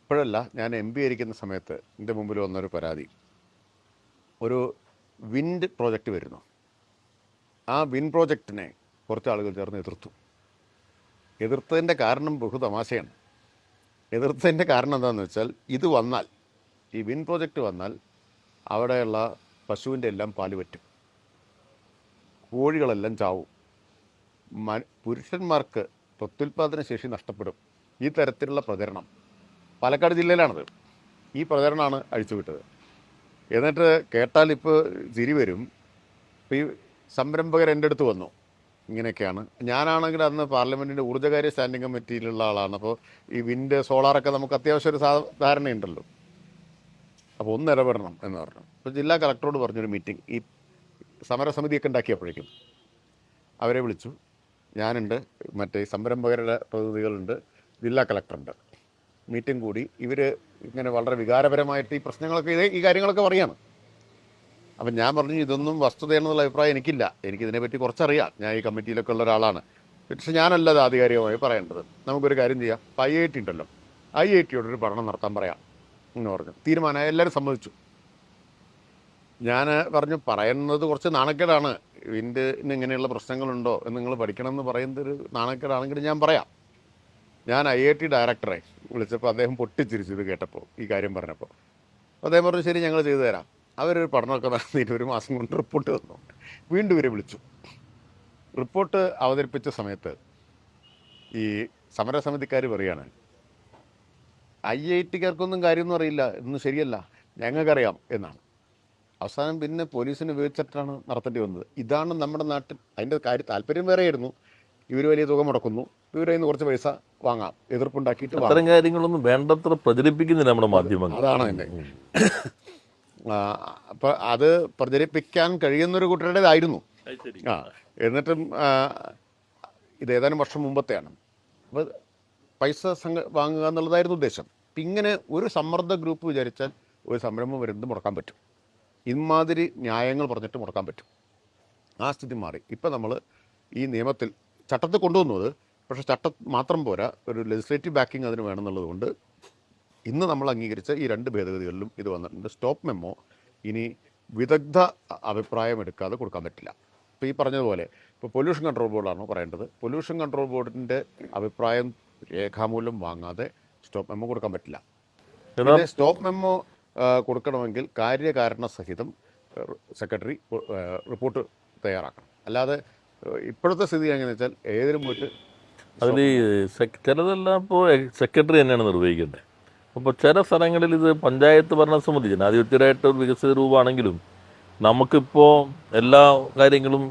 ഇപ്പോഴല്ല, ഞാൻ MP ആയിരിക്കുന്ന സമയത്ത് എൻ്റെ മുമ്പിൽ വന്നൊരു പരാതി, ഒരു വിൻഡ് പ്രോജക്റ്റ് വരുന്നു. ആ വിൻഡ് പ്രോജക്റ്റിനെ കുറച്ച് ആളുകൾ ചേർന്ന് എതിർത്തതിൻ്റെ കാരണം ബഹുതമാശയാണ്. എതിർത്തതിൻ്റെ കാരണം എന്താണെന്ന് വെച്ചാൽ, ഇത് വന്നാൽ, ഈ വിൻഡ് പ്രോജക്റ്റ് വന്നാൽ അവിടെയുള്ള പശുവിൻ്റെ എല്ലാം പാല് പറ്റും, കോഴികളെല്ലാം ചാവും, പുരുഷന്മാർക്ക് പ്രത്യുൽപാദന ശേഷി നഷ്ടപ്പെടും. ഈ തരത്തിലുള്ള പ്രചരണം പാലക്കാട് ജില്ലയിലാണത്. ഈ പ്രചരണമാണ് അഴിച്ചുവിട്ടത്. എന്നിട്ട് കേട്ടാൽ ഇപ്പോൾ ചിരി വരും. ഇപ്പോൾ ഈ സംരംഭകർ എൻ്റെ അടുത്ത് വന്നു, ഇങ്ങനെയൊക്കെയാണ്. ഞാനാണെങ്കിൽ അന്ന് പാർലമെൻറ്റിൻ്റെ ഊർജ്ജകാര്യ സ്റ്റാൻഡിംഗ് കമ്മിറ്റിയിലുള്ള ആളാണ്. അപ്പോൾ ഈ വിൻഡ് സോളാറൊക്കെ നമുക്ക് അത്യാവശ്യം ഒരു ധാരണയുണ്ടല്ലോ. അപ്പോൾ ഒന്ന് ഇടപെടണം എന്ന് പറഞ്ഞു. അപ്പോൾ ജില്ലാ കളക്ടറോട് പറഞ്ഞൊരു മീറ്റിംഗ്, ഈ സമരസമിതിയൊക്കെ ഉണ്ടാക്കിയപ്പോഴേക്കും അവരെ വിളിച്ചു. ഞാനുണ്ട്, മറ്റേ സംരംഭകരുടെ പ്രതിനിധികളുണ്ട്, ജില്ലാ കളക്ടറുണ്ട്. മീറ്റിംഗ് കൂടി. ഇവർ ഇങ്ങനെ വളരെ വികാരപരമായിട്ട് ഈ പ്രശ്നങ്ങളൊക്കെ ഈ കാര്യങ്ങളൊക്കെ പറയാണ്. അപ്പം ഞാൻ പറഞ്ഞു, ഇതൊന്നും വസ്തുതയാണെന്നുള്ള അഭിപ്രായം എനിക്കില്ല, എനിക്കിതിനെപ്പറ്റി കുറച്ചറിയാം, ഞാൻ ഈ കമ്മിറ്റിയിലൊക്കെ ഉള്ള ഒരാളാണ്. പക്ഷേ ഞാനല്ല അത് ആധികാരികമായി പറയേണ്ടത്. നമുക്കൊരു കാര്യം ചെയ്യാം, ഇപ്പോൾ IIT ഉണ്ടല്ലോ, IITയോടൊരു പഠനം നടത്താൻ പറയാം എന്ന് പറഞ്ഞു. തീരുമാനമായി, എല്ലാവരും സമ്മതിച്ചു. ഞാൻ പറഞ്ഞു, പറയുന്നത് കുറച്ച് നാണക്കേടാണ്, വിൻഡിന് ഇങ്ങനെയുള്ള പ്രശ്നങ്ങളുണ്ടോ എന്ന് നിങ്ങൾ പഠിക്കണമെന്ന് പറയുന്നത് ഒരു നാണക്കേടാണെങ്കിൽ ഞാൻ പറയാം. ഞാൻ IIT ഡയറക്ടറെ വിളിച്ചപ്പോൾ അദ്ദേഹം പൊട്ടിച്ചിരിച്ചു ഇത് കേട്ടപ്പോൾ, ഈ കാര്യം പറഞ്ഞപ്പോൾ. അദ്ദേഹം പറഞ്ഞു, ശരി, ഞങ്ങൾ ചെയ്തു തരാം. അവരൊരു പഠനമൊക്കെ നടത്തിയിട്ട് 1 മാസം കൊണ്ട് റിപ്പോർട്ട് തന്നു. വീണ്ടും ഇവരെ വിളിച്ചു. റിപ്പോർട്ട് അവതരിപ്പിച്ച സമയത്ത് ഈ സമരസമിതിക്കാർ പറയുകയാണ്, IITക്കാർക്കൊന്നും കാര്യമൊന്നും അറിയില്ല, ഇതൊന്നും ശരിയല്ല, ഞങ്ങൾക്കറിയാം എന്നാണ്. അവസാനം പിന്നെ പോലീസിനെ ഉപയോഗിച്ചിട്ടാണ് നടത്തേണ്ടി വന്നത്. ഇതാണ് നമ്മുടെ നാട്ടിൽ. അതിൻ്റെ താല്പര്യം വേറെയായിരുന്നു. ഇവർ വലിയ തുക മുടക്കുന്നു, ഇവരിൽ നിന്ന് കുറച്ച് പൈസ വാങ്ങാം, എതിർപ്പുണ്ടാക്കിയിട്ട് അത്തരം കാര്യങ്ങളൊന്നും വേണ്ടത്ര പ്രചരിപ്പിക്കുന്നില്ല നമ്മുടെ മാധ്യമങ്ങൾ. അതാണ് എൻ്റെ. അപ്പോൾ അത് പ്രചരിപ്പിക്കാൻ കഴിയുന്നൊരു കൂട്ടരുടേതായിരുന്നു. എന്നിട്ടും ഇത് ഏതാനും വർഷം മുമ്പത്തെയാണ്. അപ്പോൾ പൈസ വാങ്ങുക എന്നുള്ളതായിരുന്നു ഉദ്ദേശം. അപ്പം ഇങ്ങനെ ഒരു സമ്മർദ്ദ ഗ്രൂപ്പ് വിചാരിച്ചാൽ ഒരു സംരംഭം വരുന്നത് മുടക്കാൻ പറ്റും. ഇമാതിരി ന്യായങ്ങൾ പറഞ്ഞിട്ട് മുടക്കാൻ പറ്റും. ആ സ്ഥിതി മാറി. ഇപ്പം നമ്മൾ ഈ നിയമത്തിൽ ചട്ടത്തിൽ കൊണ്ടുവന്നത്, പക്ഷേ ചട്ടം മാത്രം പോരാ, ഒരു ലെജിസ്ലേറ്റീവ് ബാക്കിംഗ് അതിന് വേണമെന്നുള്ളത് കൊണ്ട് ഇന്ന് നമ്മൾ അംഗീകരിച്ച ഈ 2 ഭേദഗതികളിലും ഇത് വന്നിട്ടുണ്ട്. സ്റ്റോപ്പ് മെമ്മോ ഇനി വിദഗ്ധ അഭിപ്രായം എടുക്കാതെ കൊടുക്കാൻ പറ്റില്ല. ഇപ്പോൾ ഈ പറഞ്ഞതുപോലെ, ഇപ്പോൾ പൊല്യൂഷൻ കൺട്രോൾ ബോർഡാണോ പറയേണ്ടത്, പൊല്യൂഷൻ കൺട്രോൾ ബോർഡിൻ്റെ അഭിപ്രായം രേഖാമൂലം വാങ്ങാതെ സ്റ്റോപ്പ് മെമ്മോ കൊടുക്കാൻ പറ്റില്ല. പിന്നെ സ്റ്റോപ്പ് മെമ്മോ കൊടുക്കണമെങ്കിൽ കാര്യകാരണ സഹിതം സെക്രട്ടറി റിപ്പോർട്ട് തയ്യാറാക്കണം. അല്ലാതെ ഇപ്പോഴത്തെ സ്ഥിതി എങ്ങനെയാണെന്ന് വെച്ചാൽ ഏതിനും പോയിട്ട് അതിൽ ചിലതെല്ലാം ഇപ്പോൾ സെക്രട്ടറി തന്നെയാണ് നിർവഹിക്കേണ്ടത്. അപ്പോൾ ചില സ്ഥലങ്ങളിൽ ഇത് പഞ്ചായത്ത് ഭരണസമിതി ജനാധിപത്യമായിട്ട് ഒരു വികസിത രൂപമാണെങ്കിലും നമുക്കിപ്പോൾ എല്ലാ കാര്യങ്ങളും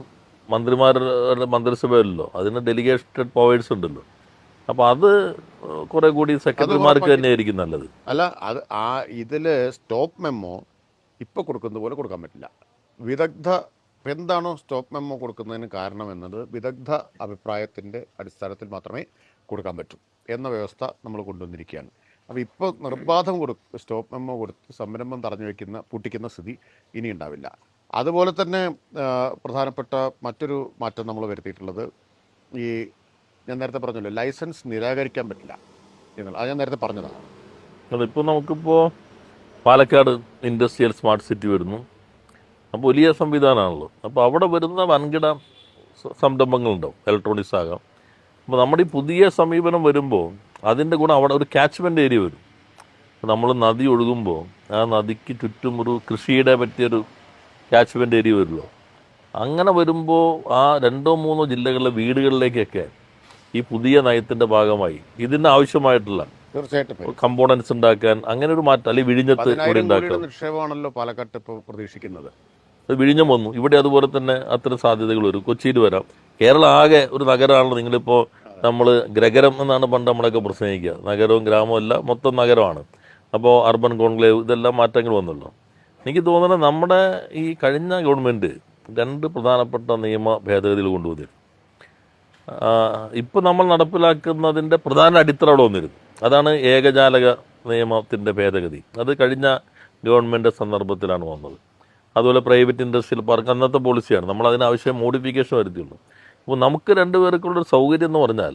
മന്ത്രിമാരുടെ മന്ത്രിസഭയല്ലോ, അതിന് ഡെലിഗേറ്റഡ് പവേഴ്സ് ഉണ്ടല്ലോ. അപ്പോൾ അത് കുറെ കൂടി സെക്രട്ടറിമാർക്ക് തന്നെയായിരിക്കും നല്ലത്. അല്ല, അത് ഇതിൽ സ്റ്റോപ്പ് മെമ്മോ ഇപ്പോൾ കൊടുക്കുന്നത് പോലെ കൊടുക്കാൻ പറ്റില്ല. വിദഗ്ധ എന്താണോ സ്റ്റോപ്പ് മെമ്മോ കൊടുക്കുന്നതിന് കാരണം എന്നത് വിദഗ്ധ അഭിപ്രായത്തിൻ്റെ അടിസ്ഥാനത്തിൽ മാത്രമേ കൊടുക്കാൻ പറ്റൂ എന്ന വ്യവസ്ഥ നമ്മൾ കൊണ്ടുവന്നിരിക്കുകയാണ്. അപ്പോൾ ഇപ്പോൾ നിർബാധം സ്റ്റോപ്പ് മെമ്മോ കൊടുത്ത് സംരംഭം പൂട്ടിക്കുന്ന സ്ഥിതി ഇനി ഉണ്ടാവില്ല. അതുപോലെ തന്നെ പ്രധാനപ്പെട്ട മറ്റൊരു മാറ്റം നമ്മൾ വരുത്തിയിട്ടുള്ളത്, ഈ ഞാൻ നേരത്തെ പറഞ്ഞല്ലോ, ലൈസൻസ് നിരാകരിക്കാൻ പറ്റില്ല എന്നുള്ളത്. അത് ഞാൻ നേരത്തെ പറഞ്ഞതാണ്. അതിപ്പോൾ നമുക്കിപ്പോൾ പാലക്കാട് ഇൻഡസ്ട്രിയൽ സ്മാർട്ട് സിറ്റി വരുന്നു. അപ്പോൾ വലിയ സംവിധാനമാണല്ലോ. അപ്പോൾ അവിടെ വരുന്ന വൻകിട സംരംഭങ്ങളുണ്ടാവും, ഇലക്ട്രോണിക്സ് ആകാം. അപ്പോൾ നമ്മുടെ ഈ പുതിയ സമീപനം വരുമ്പോൾ അതിൻ്റെ ഗുണം അവിടെ ഒരു ക്യാച്ച്മെൻറ്റ് ഏരിയ വരും. നമ്മൾ നദി ഒഴുകുമ്പോൾ ആ നദിക്ക് ചുറ്റും ഒരു കൃഷിയുടെ പറ്റിയൊരു ക്യാച്ച്മെൻറ്റ് ഏരിയ വരുമല്ലോ. അങ്ങനെ വരുമ്പോൾ ആ 2-3 ജില്ലകളിലെ വീടുകളിലേക്കൊക്കെ ഈ പുതിയ നയത്തിൻ്റെ ഭാഗമായി ഇതിന് ആവശ്യമായിട്ടുള്ള തീർച്ചയായിട്ടും കമ്പോണൻസ് ഉണ്ടാക്കാൻ അങ്ങനെ ഒരു മാറ്റം, അല്ലെങ്കിൽ വിഴിഞ്ഞത്ത് കൂടി ഉണ്ടാക്കുക. നിക്ഷേപമാണല്ലോ പാലക്കാട്ട് ഇപ്പോൾ പ്രതീക്ഷിക്കുന്നത്. അത് വിഴിഞ്ഞം വന്നു, ഇവിടെ അതുപോലെ തന്നെ അത്തരം സാധ്യതകൾ വരും. കൊച്ചിയിൽ വരാം. കേരളം ആകെ ഒരു നഗരമാണല്ലോ. നിങ്ങളിപ്പോൾ നമ്മൾ ഗ്രഗരം എന്നാണ് പണ്ട് നമ്മളൊക്കെ പ്രസംഗിക്കുക. നഗരവും ഗ്രാമവും അല്ല, മൊത്തം നഗരമാണ്. അപ്പോൾ അർബൻ കോൺക്ലേവ് ഇതെല്ലാം മാറ്റങ്ങൾ വന്നല്ലോ. എനിക്ക് തോന്നുന്നത് നമ്മുടെ ഈ കഴിഞ്ഞ ഗവൺമെൻറ് 2 പ്രധാനപ്പെട്ട നിയമ ഭേദഗതികൾ കൊണ്ടുവന്നിരുന്നു. ഇപ്പോൾ നമ്മൾ നടപ്പിലാക്കുന്നതിൻ്റെ പ്രധാന അടിത്തറ അവിടെ വന്നിരുന്നു. അതാണ് ഏകജാലക നിയമത്തിൻ്റെ ഭേദഗതി. അത് കഴിഞ്ഞ ഗവൺമെൻറ് സന്ദർഭത്തിലാണ് വന്നത്. അതുപോലെ പ്രൈവറ്റ് ഇൻഡസ്ട്രിയൽ പാർക്ക് അന്നത്തെ പോളിസിയാണ്. നമ്മൾ അതിനാവശ്യം മോഡിഫിക്കേഷൻ വരുത്തിയുള്ളൂ. അപ്പോൾ നമുക്ക് 2 പേർക്കുള്ളൊരു സൗകര്യം എന്ന് പറഞ്ഞാൽ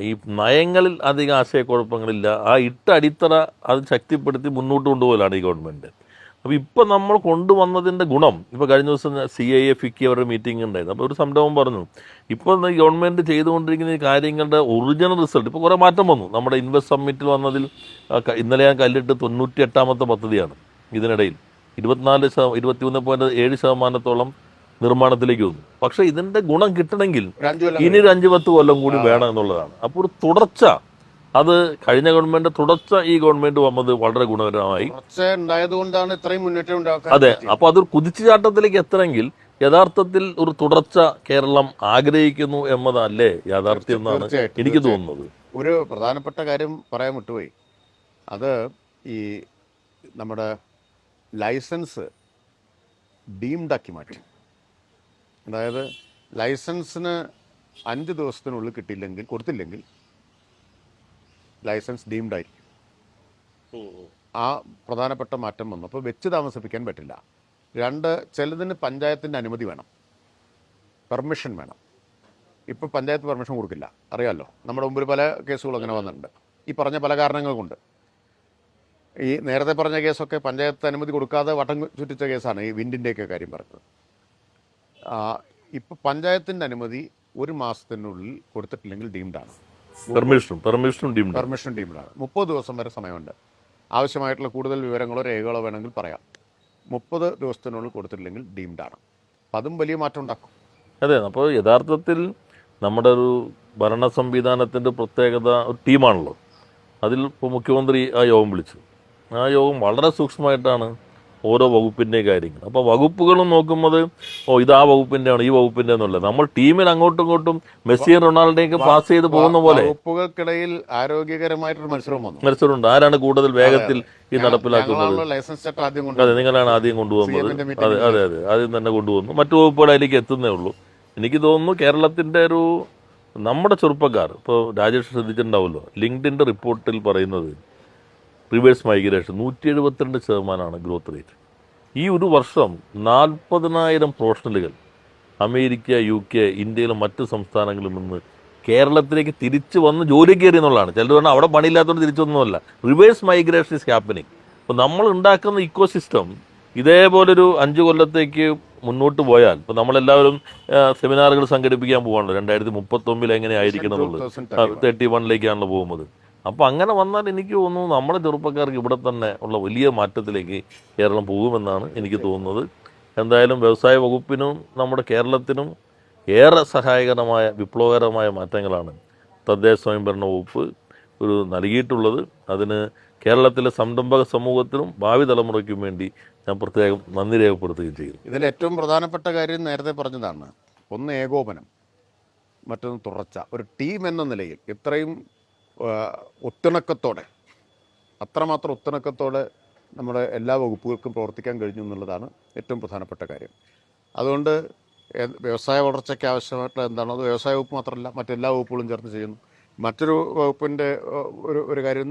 ഈ നയങ്ങളിൽ അധികം ആശയക്കുഴപ്പങ്ങളില്ല. ആ അടിത്തറ അത് ശക്തിപ്പെടുത്തി മുന്നോട്ട് കൊണ്ടുപോകലാണ് ഈ ഗവൺമെൻറ്. അപ്പോൾ ഇപ്പോൾ നമ്മൾ കൊണ്ടുവന്നതിൻ്റെ ഗുണം, ഇപ്പോൾ കഴിഞ്ഞ ദിവസം CIA ഫിക്കി അവരുടെ മീറ്റിംഗ് ഉണ്ടായിരുന്നു. അപ്പോൾ ഒരു സംരംഭം പറഞ്ഞു, ഇപ്പോൾ ഈ ഗവൺമെൻറ് ചെയ്തുകൊണ്ടിരിക്കുന്ന ഈ കാര്യങ്ങളുടെ ഒറിജിനൽ റിസൾട്ട് ഇപ്പോൾ കുറേ മാറ്റം വന്നു. നമ്മുടെ ഇൻവെസ്റ്റ് സമ്മിറ്റിൽ വന്നതിൽ ഇന്നലെ ഞാൻ കല്ലിട്ട് 98ാമത്തെ പദ്ധതിയാണ്. ഇതിനിടയിൽ 21.7% നിർമ്മാണത്തിലേക്ക് വന്നു. പക്ഷേ ഇതിൻ്റെ ഗുണം കിട്ടണമെങ്കിൽ ഇനി ഒരു 5-10 കൊല്ലം കൂടി വേണം എന്നുള്ളതാണ്. അപ്പോൾ ഒരു തുടർച്ച, അത് കഴിഞ്ഞ ഗവൺമെന്റ് തുടർച്ച ഈ ഗവൺമെന്റ് വന്നത് വളരെ ഗുണകരമായി. ഉണ്ടായതുകൊണ്ടാണ് ഇത്രയും മുന്നേറ്റം ഉണ്ടാക്കുക. അതെ, അപ്പോൾ അതൊരു കുതിച്ചുചാട്ടത്തിലേക്ക് എത്തണമെങ്കിൽ യഥാർത്ഥത്തിൽ ഒരു തുടർച്ച കേരളം ആഗ്രഹിക്കുന്നു എന്നതല്ലേ യാഥാർത്ഥ്യം എന്നാണ് എനിക്ക് തോന്നുന്നത്. ഒരു പ്രധാനപ്പെട്ട കാര്യം പറയാൻ വിട്ടുപോയി. അത് ഈ നമ്മുടെ ലൈസൻസ് ഡീംഡാക്കി മാറ്റി. അതായത് ലൈസൻസിന് 5 ദിവസത്തിനുള്ളിൽ കൊടുത്തില്ലെങ്കിൽ ലൈസൻസ് ഡീംഡായിരിക്കും. ആ പ്രധാനപ്പെട്ട മാറ്റം വന്നു. അപ്പോൾ വെച്ച് താമസിപ്പിക്കാൻ പറ്റില്ല. 2, ചിലതിന് പഞ്ചായത്തിൻ്റെ അനുമതി വേണം, പെർമിഷൻ വേണം. ഇപ്പോൾ പഞ്ചായത്ത് പെർമിഷൻ കൊടുക്കില്ല, അറിയാമല്ലോ. നമ്മുടെ മുമ്പിൽ പല കേസുകളും അങ്ങനെ വന്നിട്ടുണ്ട്, ഈ പറഞ്ഞ പല കാരണങ്ങൾ കൊണ്ട്. ഈ നേരത്തെ പറഞ്ഞ കേസൊക്കെ പഞ്ചായത്ത് അനുമതി കൊടുക്കാതെ വട്ടം ചുറ്റിച്ച കേസാണ്, ഈ വിൻഡിൻ്റെയൊക്കെ കാര്യം പറഞ്ഞത്. ഇപ്പോൾ പഞ്ചായത്തിൻ്റെ അനുമതി 1 മാസത്തിനുള്ളിൽ കൊടുത്തിട്ടില്ലെങ്കിൽ ഡീംഡാണ്. പെർമിഷൻ ഡീംഡാണ്. 30 ദിവസം വരെ സമയമുണ്ട്. ആവശ്യമായിട്ടുള്ള കൂടുതൽ വിവരങ്ങളോ രേഖകളോ വേണമെങ്കിൽ പറയാം. 30 ദിവസത്തിനുള്ളിൽ കൊടുത്തിട്ടില്ലെങ്കിൽ ഡീംഡാണ്. അപ്പം അതും വലിയ മാറ്റം ഉണ്ടാക്കും. അതെ, അപ്പോൾ യഥാർത്ഥത്തിൽ നമ്മുടെ ഒരു ഭരണ സംവിധാനത്തിൻ്റെ പ്രത്യേകത ഒരു ടീമാണല്ലോ. അതിൽ ഇപ്പോൾ മുഖ്യമന്ത്രി ആ യോഗം വിളിച്ചു. ആ യോഗം വളരെ സൂക്ഷ്മമായിട്ടാണ് ഓരോ വകുപ്പിൻ്റെയും കാര്യങ്ങൾ. അപ്പോൾ വകുപ്പുകളും നോക്കുമ്പോൾ ഇത് ആ വകുപ്പിൻ്റെ ആണ്, ഈ വകുപ്പിൻ്റെ എന്നുള്ളത്. നമ്മൾ ടീമിൽ അങ്ങോട്ടും ഇങ്ങോട്ടും മെസ്സിയും റൊണാൾഡോയൊക്കെ പാസ് ചെയ്ത് പോകുന്ന പോലെ വകുപ്പുകൾക്കിടയിൽ ആരോഗ്യകരമായിട്ടൊരു മത്സരമുണ്ട്. ആരാണ് കൂടുതൽ വേഗത്തിൽ ഈ നടപ്പിലാക്കുന്നത്? അതെ, നിങ്ങളാണ് ആദ്യം കൊണ്ടുപോകുന്നത്. അതെ അതെ അതെ ആദ്യം തന്നെ കൊണ്ടുപോകുന്നു. മറ്റു വകുപ്പുകൾ അതിലേക്ക് എത്തുന്നേ ഉള്ളൂ. എനിക്ക് തോന്നുന്നു കേരളത്തിൻ്റെ നമ്മുടെ ചെറുപ്പക്കാർ, ഇപ്പോൾ രാജേഷ് ശ്രദ്ധിച്ചിട്ടുണ്ടാവുമല്ലോ, ലിങ്ക്ഡിൻ്റെ റിപ്പോർട്ടിൽ പറയുന്നത് റിവേഴ്സ് മൈഗ്രേഷൻ 172% ഗ്രോത്ത് റേറ്റ്. ഈ ഒരു വർഷം 40,000 പ്രൊഫഷണലുകൾ അമേരിക്ക, UK, ഇന്ത്യയിലെ മറ്റ് സംസ്ഥാനങ്ങളിൽ നിന്ന് കേരളത്തിലേക്ക് തിരിച്ചു വന്ന് ജോലി കയറി എന്നുള്ളതാണ്. ചിലർ പറഞ്ഞാൽ അവിടെ പണിയില്ലാത്തതുകൊണ്ട് തിരിച്ചൊന്നുമല്ല. Reverse migration is happening. അപ്പോൾ നമ്മൾ ഉണ്ടാക്കുന്ന ഇക്കോസിസ്റ്റം ഇതേപോലൊരു 5 കൊല്ലത്തേക്ക് മുന്നോട്ട് പോയാൽ, ഇപ്പോൾ നമ്മളെല്ലാവരും സെമിനാറുകൾ സംഘടിപ്പിക്കാൻ പോവാണല്ലോ. 2039 എങ്ങനെ ആയിരിക്കണം എന്നുള്ളത്, 31 പോകുന്നത്. അപ്പോൾ അങ്ങനെ വന്നാൽ എനിക്ക് തോന്നുന്നു നമ്മുടെ ചെറുപ്പക്കാർക്ക് ഇവിടെ തന്നെ ഉള്ള വലിയ മാറ്റത്തിലേക്ക് കേരളം പോകുമെന്നാണ് എനിക്ക് തോന്നുന്നത്. എന്തായാലും വ്യവസായ വകുപ്പിനും നമ്മുടെ കേരളത്തിനും ഏറെ സഹായകരമായ വിപ്ലവകരമായ മാറ്റങ്ങളാണ് തദ്ദേശ സ്വയംഭരണ വകുപ്പ് നൽകിയിട്ടുള്ളത്. അതിന് കേരളത്തിലെ സംരംഭക സമൂഹത്തിനും ഭാവി തലമുറയ്ക്കും വേണ്ടി ഞാൻ പ്രത്യേകം നന്ദി രേഖപ്പെടുത്തുകയും ചെയ്യുന്നു. ഇതിൽ ഏറ്റവും പ്രധാനപ്പെട്ട കാര്യം നേരത്തെ പറഞ്ഞതാണ്. ഒന്ന് ഏകോപനം, മറ്റൊന്ന് തുടർച്ച. ഒരു ടീം എന്ന നിലയിൽ ഇത്രയും ഒത്തിണക്കത്തോടെ, അത്രമാത്രം ഒത്തിണക്കത്തോടെ നമ്മുടെ എല്ലാ വകുപ്പുകൾക്കും പ്രവർത്തിക്കാൻ കഴിഞ്ഞു എന്നുള്ളതാണ് ഏറ്റവും പ്രധാനപ്പെട്ട കാര്യം. അതുകൊണ്ട് വ്യവസായ വളർച്ചയ്ക്ക് ആവശ്യമായിട്ടുള്ള എന്താണോ അത് വ്യവസായ വകുപ്പ് മാത്രമല്ല മറ്റെല്ലാ വകുപ്പുകളും ചേർന്ന് ചെയ്യുന്നു. മറ്റൊരു വകുപ്പിൻ്റെ ഒരു കാര്യം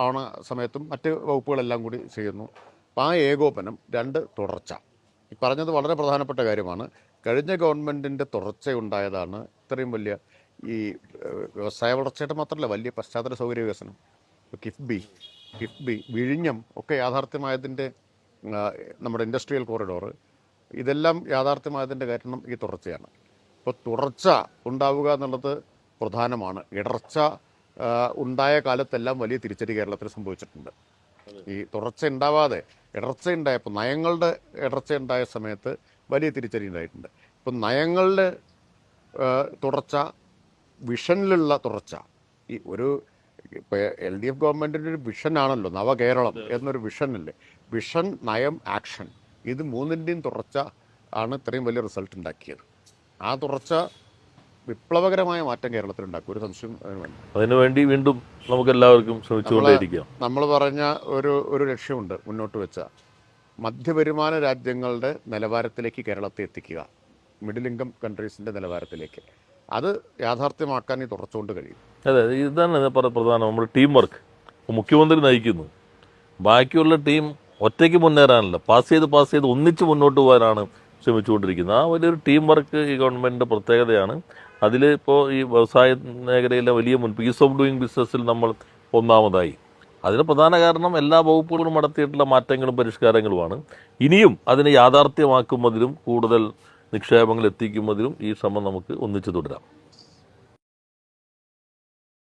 ആവണ സമയത്തും മറ്റ് വകുപ്പുകളെല്ലാം കൂടി ചെയ്യുന്നു. അപ്പം ആ ഏകോപനം, രണ്ട് തുടർച്ച, ഈ പറഞ്ഞത് വളരെ പ്രധാനപ്പെട്ട കാര്യമാണ്. കഴിഞ്ഞ ഗവൺമെൻറ്റിൻ്റെ തുടർച്ചയുണ്ടായതാണ് ഇത്രയും വലിയ ഈ വ്യവസായ വളർച്ചയുടെ മാത്രമല്ല വലിയ പശ്ചാത്തല സൗകര്യ വികസനം. കിഫ്ബി, വിഴിഞ്ഞം ഒക്കെ യാഥാർത്ഥ്യമായതിൻ്റെ, നമ്മുടെ ഇൻഡസ്ട്രിയൽ കോറിഡോർ, ഇതെല്ലാം യാഥാർത്ഥ്യമായതിൻ്റെ കാരണം ഈ തുടർച്ചയാണ്. അപ്പോൾ തുടർച്ച ഉണ്ടാവുക എന്നുള്ളത് പ്രധാനമാണ്. ഇടർച്ച ഉണ്ടായ കാലത്തെല്ലാം വലിയ തിരിച്ചടി കേരളത്തിൽ സംഭവിച്ചിട്ടുണ്ട്. ഈ തുടർച്ച ഉണ്ടാവാതെ ഇടർച്ച ഉണ്ടായപ്പോൾ, നയങ്ങളുടെ ഇടർച്ച ഉണ്ടായ സമയത്ത് വലിയ തിരിച്ചടി ഉണ്ടായിട്ടുണ്ട്. ഇപ്പം നയങ്ങളുടെ തുടർച്ച, വിഷനിലുള്ള തുടർച്ച, ഈ ഒരു ഇപ്പോൾ LDF ഗവൺമെൻറ്റിൻ്റെ ഒരു വിഷനാണല്ലോ നവകേരളം എന്നൊരു വിഷനല്ലേ. വിഷൻ, നയം, ആക്ഷൻ, ഇത് മൂന്നിൻ്റെയും തുടർച്ച ആണ് ഇത്രയും വലിയ റിസൾട്ട് ഉണ്ടാക്കിയത്. ആ തുടർച്ച വിപ്ലവകരമായ മാറ്റം കേരളത്തിൽ ഉണ്ടാക്കും, ഒരു സംശയം അതിനുവേണ്ടി വീണ്ടും നമുക്ക് എല്ലാവർക്കും ശ്രമിച്ചുകൊണ്ടേയിരിക്കാം. നമ്മൾ പറഞ്ഞ ഒരു ലക്ഷ്യമുണ്ട് മുന്നോട്ട് വെച്ച, മധ്യവരുമാന രാജ്യങ്ങളുടെ നിലവാരത്തിലേക്ക് കേരളത്തെ എത്തിക്കുക, മിഡിൽ ഇൻകം കൺട്രീസിൻ്റെ നിലവാരത്തിലേക്ക്. അത് യാഥാർത്ഥ്യമാക്കാൻ ഈ തുടർച്ച കൊണ്ട് കഴിയും. അതെ, ഇതാണ് പ്രധാനം. നമ്മുടെ ടീം വർക്ക് മുഖ്യമന്ത്രി നയിക്കുന്നു, ബാക്കിയുള്ള ടീം ഒറ്റയ്ക്ക് മുന്നേറാനല്ല, പാസ് ചെയ്ത് ഒന്നിച്ച് മുന്നോട്ട് പോകാനാണ് ശ്രമിച്ചുകൊണ്ടിരിക്കുന്നത്. ആ വലിയൊരു ടീം വർക്ക് ഈ ഗവൺമെൻറ്റിൻ്റെ പ്രത്യേകതയാണ്. അതിൽ ഇപ്പോൾ ഈ വ്യവസായ മേഖലയിലെ വലിയ പീസ് ഓഫ് ഡൂയിങ് ബിസിനസ്സിൽ നമ്മൾ ഒന്നാമതായി. അതിന് പ്രധാന കാരണം എല്ലാ വകുപ്പുകളും നടത്തിയിട്ടുള്ള മാറ്റങ്ങളും പരിഷ്കാരങ്ങളുമാണ്. ഇനിയും അതിനെ യാഥാർത്ഥ്യമാക്കുന്നതിലും കൂടുതൽ നിക്ഷേപങ്ങൾ എത്തിക്കുന്നതിലും ഈ ശ്രമം നമുക്ക് ഒന്നിച്ചു തുടരാം.